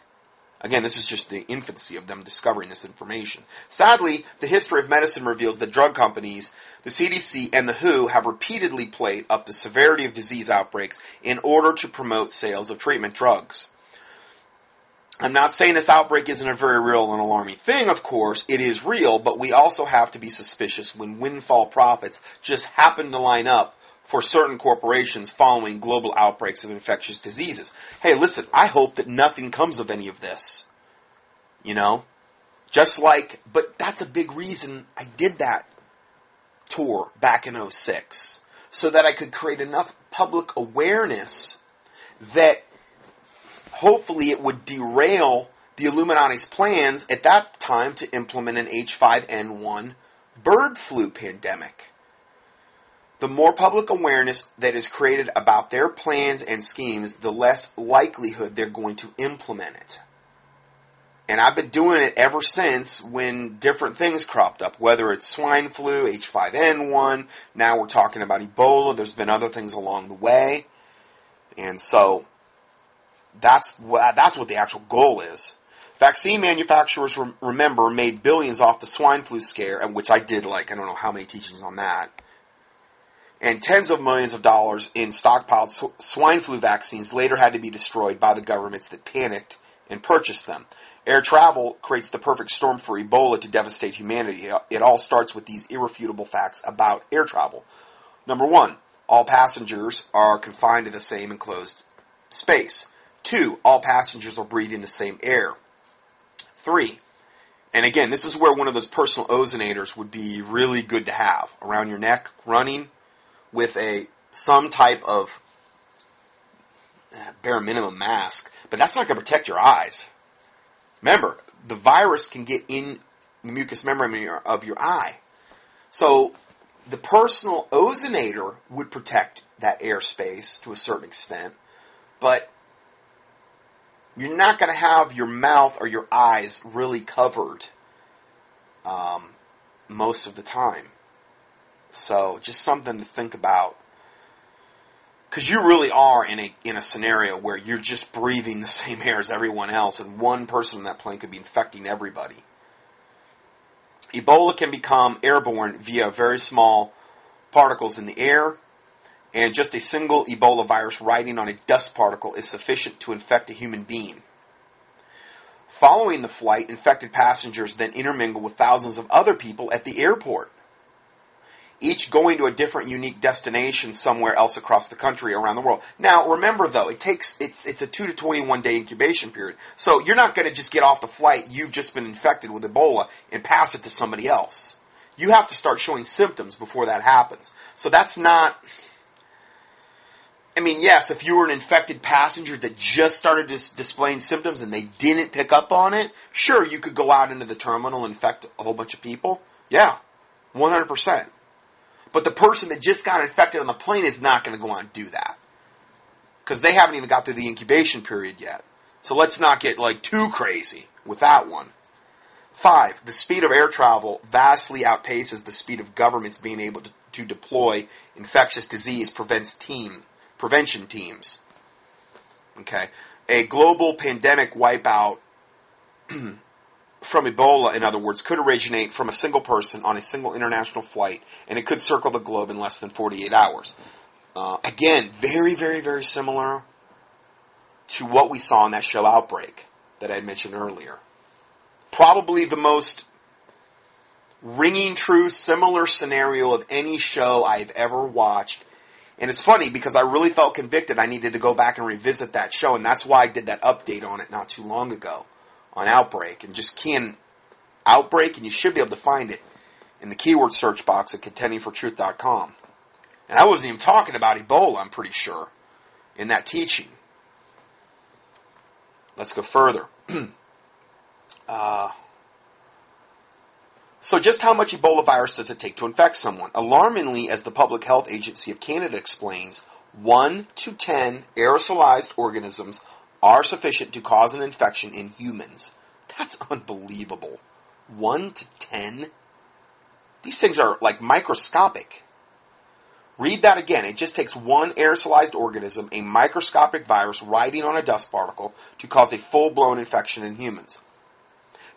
Again, this is just the infancy of them discovering this information. Sadly, the history of medicine reveals that drug companies, the CDC, and the WHO have repeatedly played up the severity of disease outbreaks in order to promote sales of treatment drugs. I'm not saying this outbreak isn't a very real and alarming thing, of course. It is real, but we also have to be suspicious when windfall profits just happen to line up for certain corporations following global outbreaks of infectious diseases. Hey, listen, I hope that nothing comes of any of this. You know? But that's a big reason I did that tour back in 2006. So that I could create enough public awareness that hopefully it would derail the Illuminati's plans at that time to implement an H5N1 bird flu pandemic. The more public awareness that is created about their plans and schemes, the less likelihood they're going to implement it. And I've been doing it ever since when different things cropped up, whether it's swine flu, H5N1, now we're talking about Ebola, there's been other things along the way. And so that's what the actual goal is. Vaccine manufacturers, remember, made billions off the swine flu scare, which I did I don't know how many teachings on that. And tens of millions of dollars in stockpiled swine flu vaccines later had to be destroyed by the governments that panicked and purchased them. Air travel creates the perfect storm for Ebola to devastate humanity. It all starts with these irrefutable facts about air travel. Number one, all passengers are confined to the same enclosed space. 2, all passengers are breathing the same air. 3, and again, this is where one of those personal ozonators would be really good to have around your neck, running with some type of bare minimum mask. But that's not going to protect your eyes. Remember, the virus can get in the mucous membrane of your eye. So the personal ozonator would protect that airspace to a certain extent, but you're not going to have your mouth or your eyes really covered most of the time. So just something to think about. Because you really are in a scenario where you're just breathing the same air as everyone else, and one person in that plane could be infecting everybody. Ebola can become airborne via very small particles in the air, and just a single Ebola virus riding on a dust particle is sufficient to infect a human being. Following the flight, infected passengers then intermingle with thousands of other people at the airport, each going to a different unique destination somewhere else across the country, around the world. Now, remember though, it's a 2 to 21 day incubation period. So you're not going to just get off the flight, you've just been infected with Ebola, and pass it to somebody else. You have to start showing symptoms before that happens. So that's not... I mean, yes, if you were an infected passenger that just started displaying symptoms and they didn't pick up on it, sure, you could go out into the terminal and infect a whole bunch of people. Yeah, 100%. But the person that just got infected on the plane is not going to go on and do that. Because they haven't even got through the incubation period yet. So let's not get too crazy with that one. 5, the speed of air travel vastly outpaces the speed of governments being able to deploy infectious disease prevention teams. Okay. A global pandemic wipeout from Ebola, in other words, could originate from a single person on a single international flight, and it could circle the globe in less than 48 hours. Again, very, very, very similar to what we saw in that show Outbreak that I had mentioned earlier. Probably the most ringing true, similar scenario of any show I've ever watched. And it's funny because I really felt convicted I needed to go back and revisit that show, and that's why I did that update on it not too long ago on Outbreak. And just key in Outbreak, and you should be able to find it in the keyword search box at contendingfortruth.com. And I wasn't even talking about Ebola, I'm pretty sure, in that teaching. Let's go further. So just how much Ebola virus does it take to infect someone? Alarmingly, as the Public Health Agency of Canada explains, 1 to 10 aerosolized organisms are sufficient to cause an infection in humans. That's unbelievable. 1 to 10? These things are like microscopic. Read that again. It just takes one aerosolized organism, a microscopic virus riding on a dust particle, to cause a full-blown infection in humans.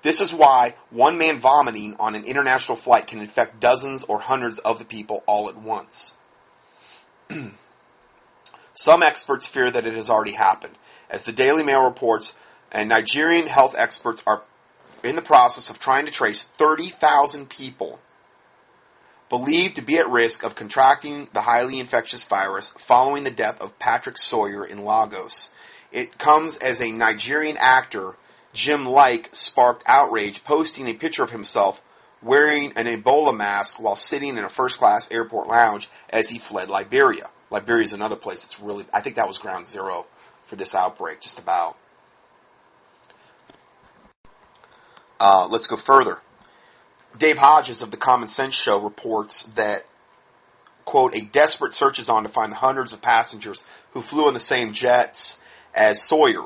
This is why one man vomiting on an international flight can infect dozens or hundreds of the people all at once. Some experts fear that it has already happened. As the Daily Mail reports, and Nigerian health experts are in the process of trying to trace 30,000 people believed to be at risk of contracting the highly infectious virus following the death of Patrick Sawyer in Lagos. It comes as a Nigerian actor, Jim Like, sparked outrage, posting a picture of himself wearing an Ebola mask while sitting in a first-class airport lounge as he fled Liberia. Liberia is another place that's really, I think that was ground zero for this outbreak, just about. Let's go further. Dave Hodges of the Common Sense Show reports that, quote, a desperate search is on to find the hundreds of passengers who flew in the same jets as Sawyer.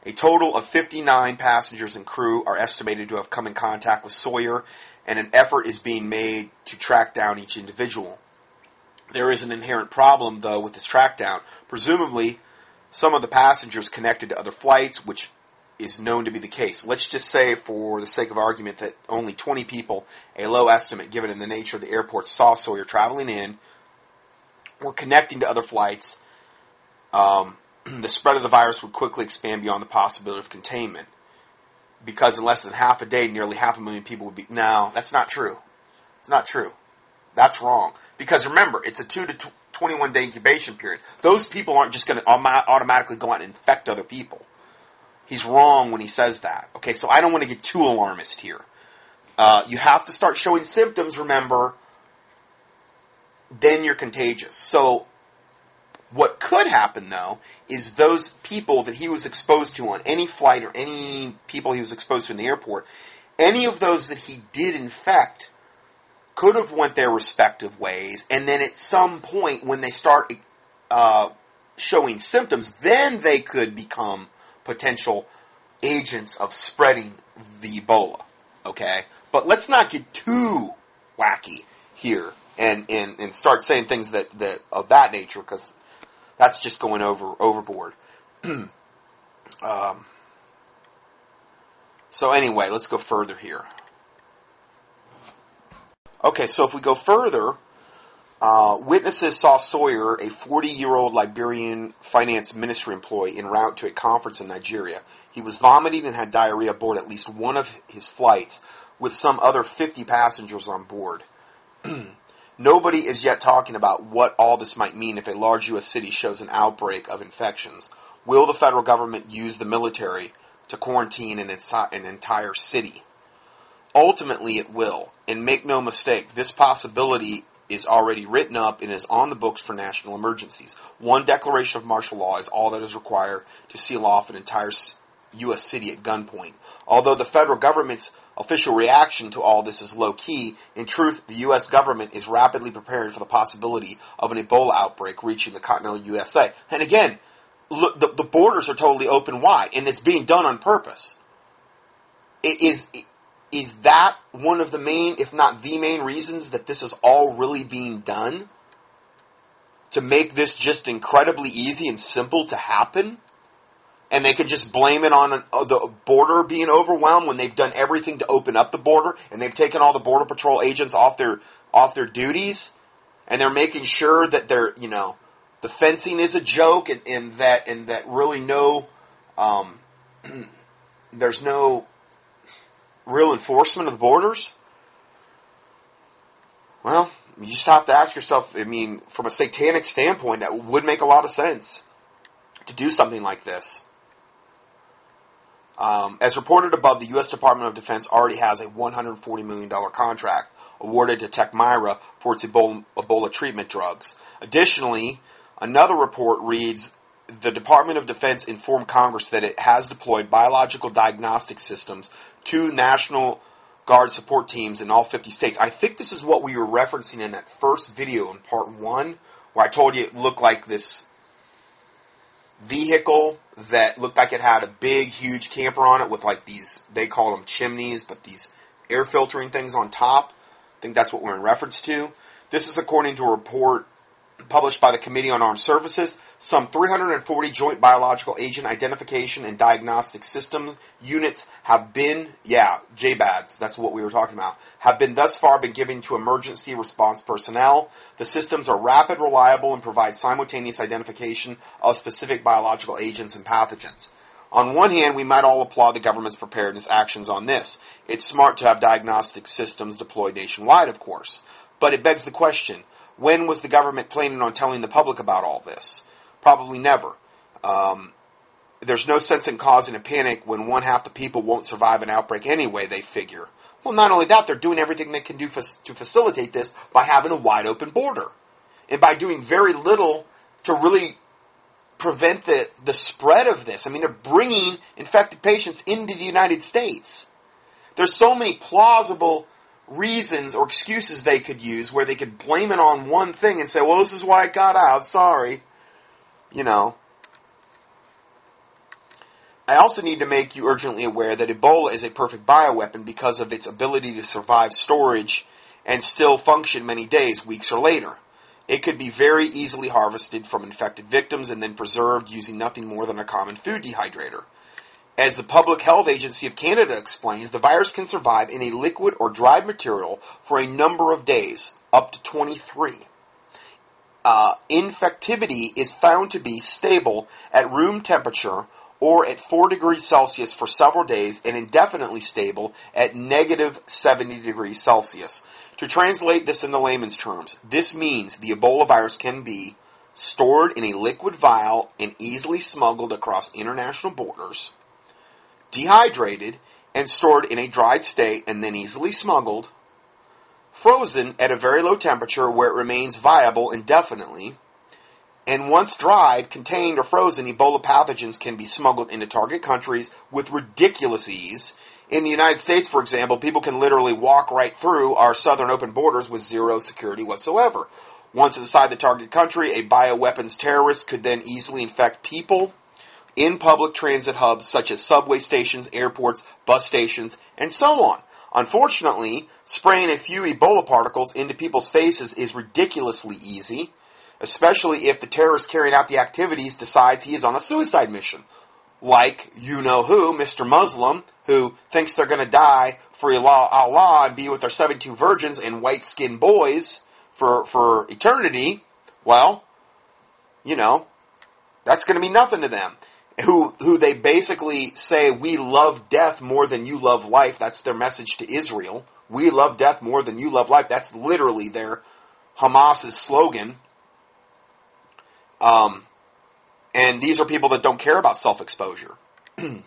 A total of 59 passengers and crew are estimated to have come in contact with Sawyer, and an effort is being made to track down each individual. There is an inherent problem, though, with this trackdown. Presumably, some of the passengers connected to other flights, which is known to be the case. Let's just say, for the sake of argument, that only 20 people, a low estimate given in the nature of the airport, saw Sawyer traveling in, were connecting to other flights. The spread of the virus would quickly expand beyond the possibility of containment. Because in less than half a day, nearly 500,000 people would be... No, that's not true. It's not true. That's wrong. Because remember, it's a 2 to 21 day incubation period. Those people aren't just going to automatically go out and infect other people. He's wrong when he says that. Okay, so I don't want to get too alarmist here. You have to start showing symptoms, remember, then you're contagious. So what could happen, though, is those people that he was exposed to on any flight or any people he was exposed to in the airport, any of those that he did infect could have went their respective ways, and then at some point when they start showing symptoms, then they could become potential agents of spreading the Ebola, okay? But let's not get too wacky here and start saying things that of that nature, because that's just going overboard. So anyway, let's go further here. Okay, so if we go further, witnesses saw Sawyer, a 40-year-old Liberian finance ministry employee, en route to a conference in Nigeria. He was vomiting and had diarrhea aboard at least one of his flights, with some other 50 passengers on board. Nobody is yet talking about what all this might mean if a large U.S. city shows an outbreak of infections. Will the federal government use the military to quarantine an entire city? Ultimately, it will. And make no mistake, this possibility is already written up and is on the books for national emergencies. One declaration of martial law is all that is required to seal off an entire U.S. city at gunpoint. Although the federal government's official reaction to all this is low-key, in truth, the U.S. government is rapidly preparing for the possibility of an Ebola outbreak reaching the continental USA. And again, look, the borders are totally open wide, and it's being done on purpose. Is that one of the main, if not the main reasons that this is all really being done? To make this just incredibly easy and simple to happen? And they can just blame it on the border being overwhelmed when they've done everything to open up the border, and they've taken all the Border Patrol agents off their duties, and they're making sure that they're, the fencing is a joke, and that really there's no real enforcement of the borders? Well, you just have to ask yourself, from a satanic standpoint, that would make a lot of sense to do something like this. As reported above, the U.S. Department of Defense already has a $140 million contract awarded to Tecmira for its Ebola treatment drugs. Additionally, another report reads, the Department of Defense informed Congress that it has deployed biological diagnostic systems to National Guard support teams in all 50 states. I think this is what we were referencing in that first video in part 1, where I told you it looked like this vehicle that looked like it had a big, huge camper on it with like these, they call them chimneys, but these air filtering things on top. I think that's what we're in reference to. This is according to a report published by the Committee on Armed Services. Some 340 joint biological agent identification and diagnostic system units have been, JBADS, that's what we were talking about, have been thus far been given to emergency response personnel. The systems are rapid, reliable, and provide simultaneous identification of specific biological agents and pathogens. On one hand, we might all applaud the government's preparedness actions on this. It's smart to have diagnostic systems deployed nationwide, of course. But it begs the question, when was the government planning on telling the public about all this? Probably never. There's no sense in causing a panic when one half the people won't survive an outbreak anyway, they figure. Well, not only that, they're doing everything they can do to facilitate this by having a wide open border. And by doing very little to really prevent the spread of this. I mean, they're bringing infected patients into the United States. There's so many plausible reasons or excuses they could use where they could blame it on one thing and say, well, this is why it got out, sorry. You know. I also need to make you urgently aware that Ebola is a perfect bioweapon because of its ability to survive storage and still function many days, weeks, or later. It could be very easily harvested from infected victims and then preserved using nothing more than a common food dehydrator. As the Public Health Agency of Canada explains, the virus can survive in a liquid or dried material for a number of days, up to 23. Infectivity is found to be stable at room temperature or at 4 degrees Celsius for several days and indefinitely stable at negative 70 degrees Celsius. To translate this into layman's terms, this means the Ebola virus can be stored in a liquid vial and easily smuggled across international borders, dehydrated and stored in a dried state and then easily smuggled, frozen at a very low temperature where it remains viable indefinitely, and once dried, contained, or frozen, Ebola pathogens can be smuggled into target countries with ridiculous ease. In the United States, for example, people can literally walk right through our southern open borders with zero security whatsoever. Once inside the target country, a bioweapons terrorist could then easily infect people in public transit hubs such as subway stations, airports, bus stations, and so on. Unfortunately, spraying a few Ebola particles into people's faces is ridiculously easy, especially if the terrorist carrying out the activities decides he is on a suicide mission. Like, you-know-who, Mr. Muslim, who thinks they're going to die for Allah and be with their 72 virgins and white-skinned boys for eternity. Well, you know, that's going to be nothing to them. Who they basically say, we love death more than you love life. That's their message to Israel. We love death more than you love life. That's literally their Hamas's slogan. And these are people that don't care about self-exposure. An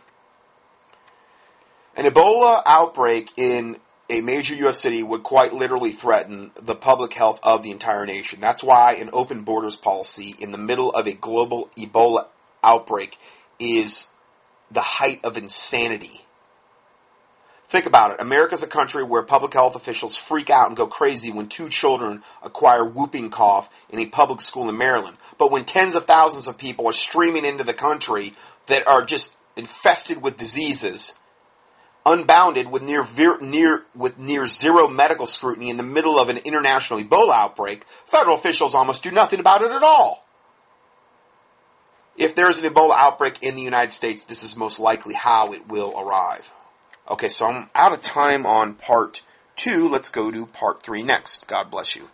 Ebola outbreak in a major U.S. city would quite literally threaten the public health of the entire nation. That's why an open borders policy in the middle of a global Ebola outbreak is the height of insanity. Think about it. America's a country where public health officials freak out and go crazy when 2 children acquire whooping cough in a public school in Maryland. But when tens of thousands of people are streaming into the country that are just infested with diseases, unbounded with near zero medical scrutiny in the middle of an international Ebola outbreak, federal officials almost do nothing about it at all. If there's an Ebola outbreak in the United States, this is most likely how it will arrive. Okay, so I'm out of time on part 2. Let's go to part 3 next. God bless you.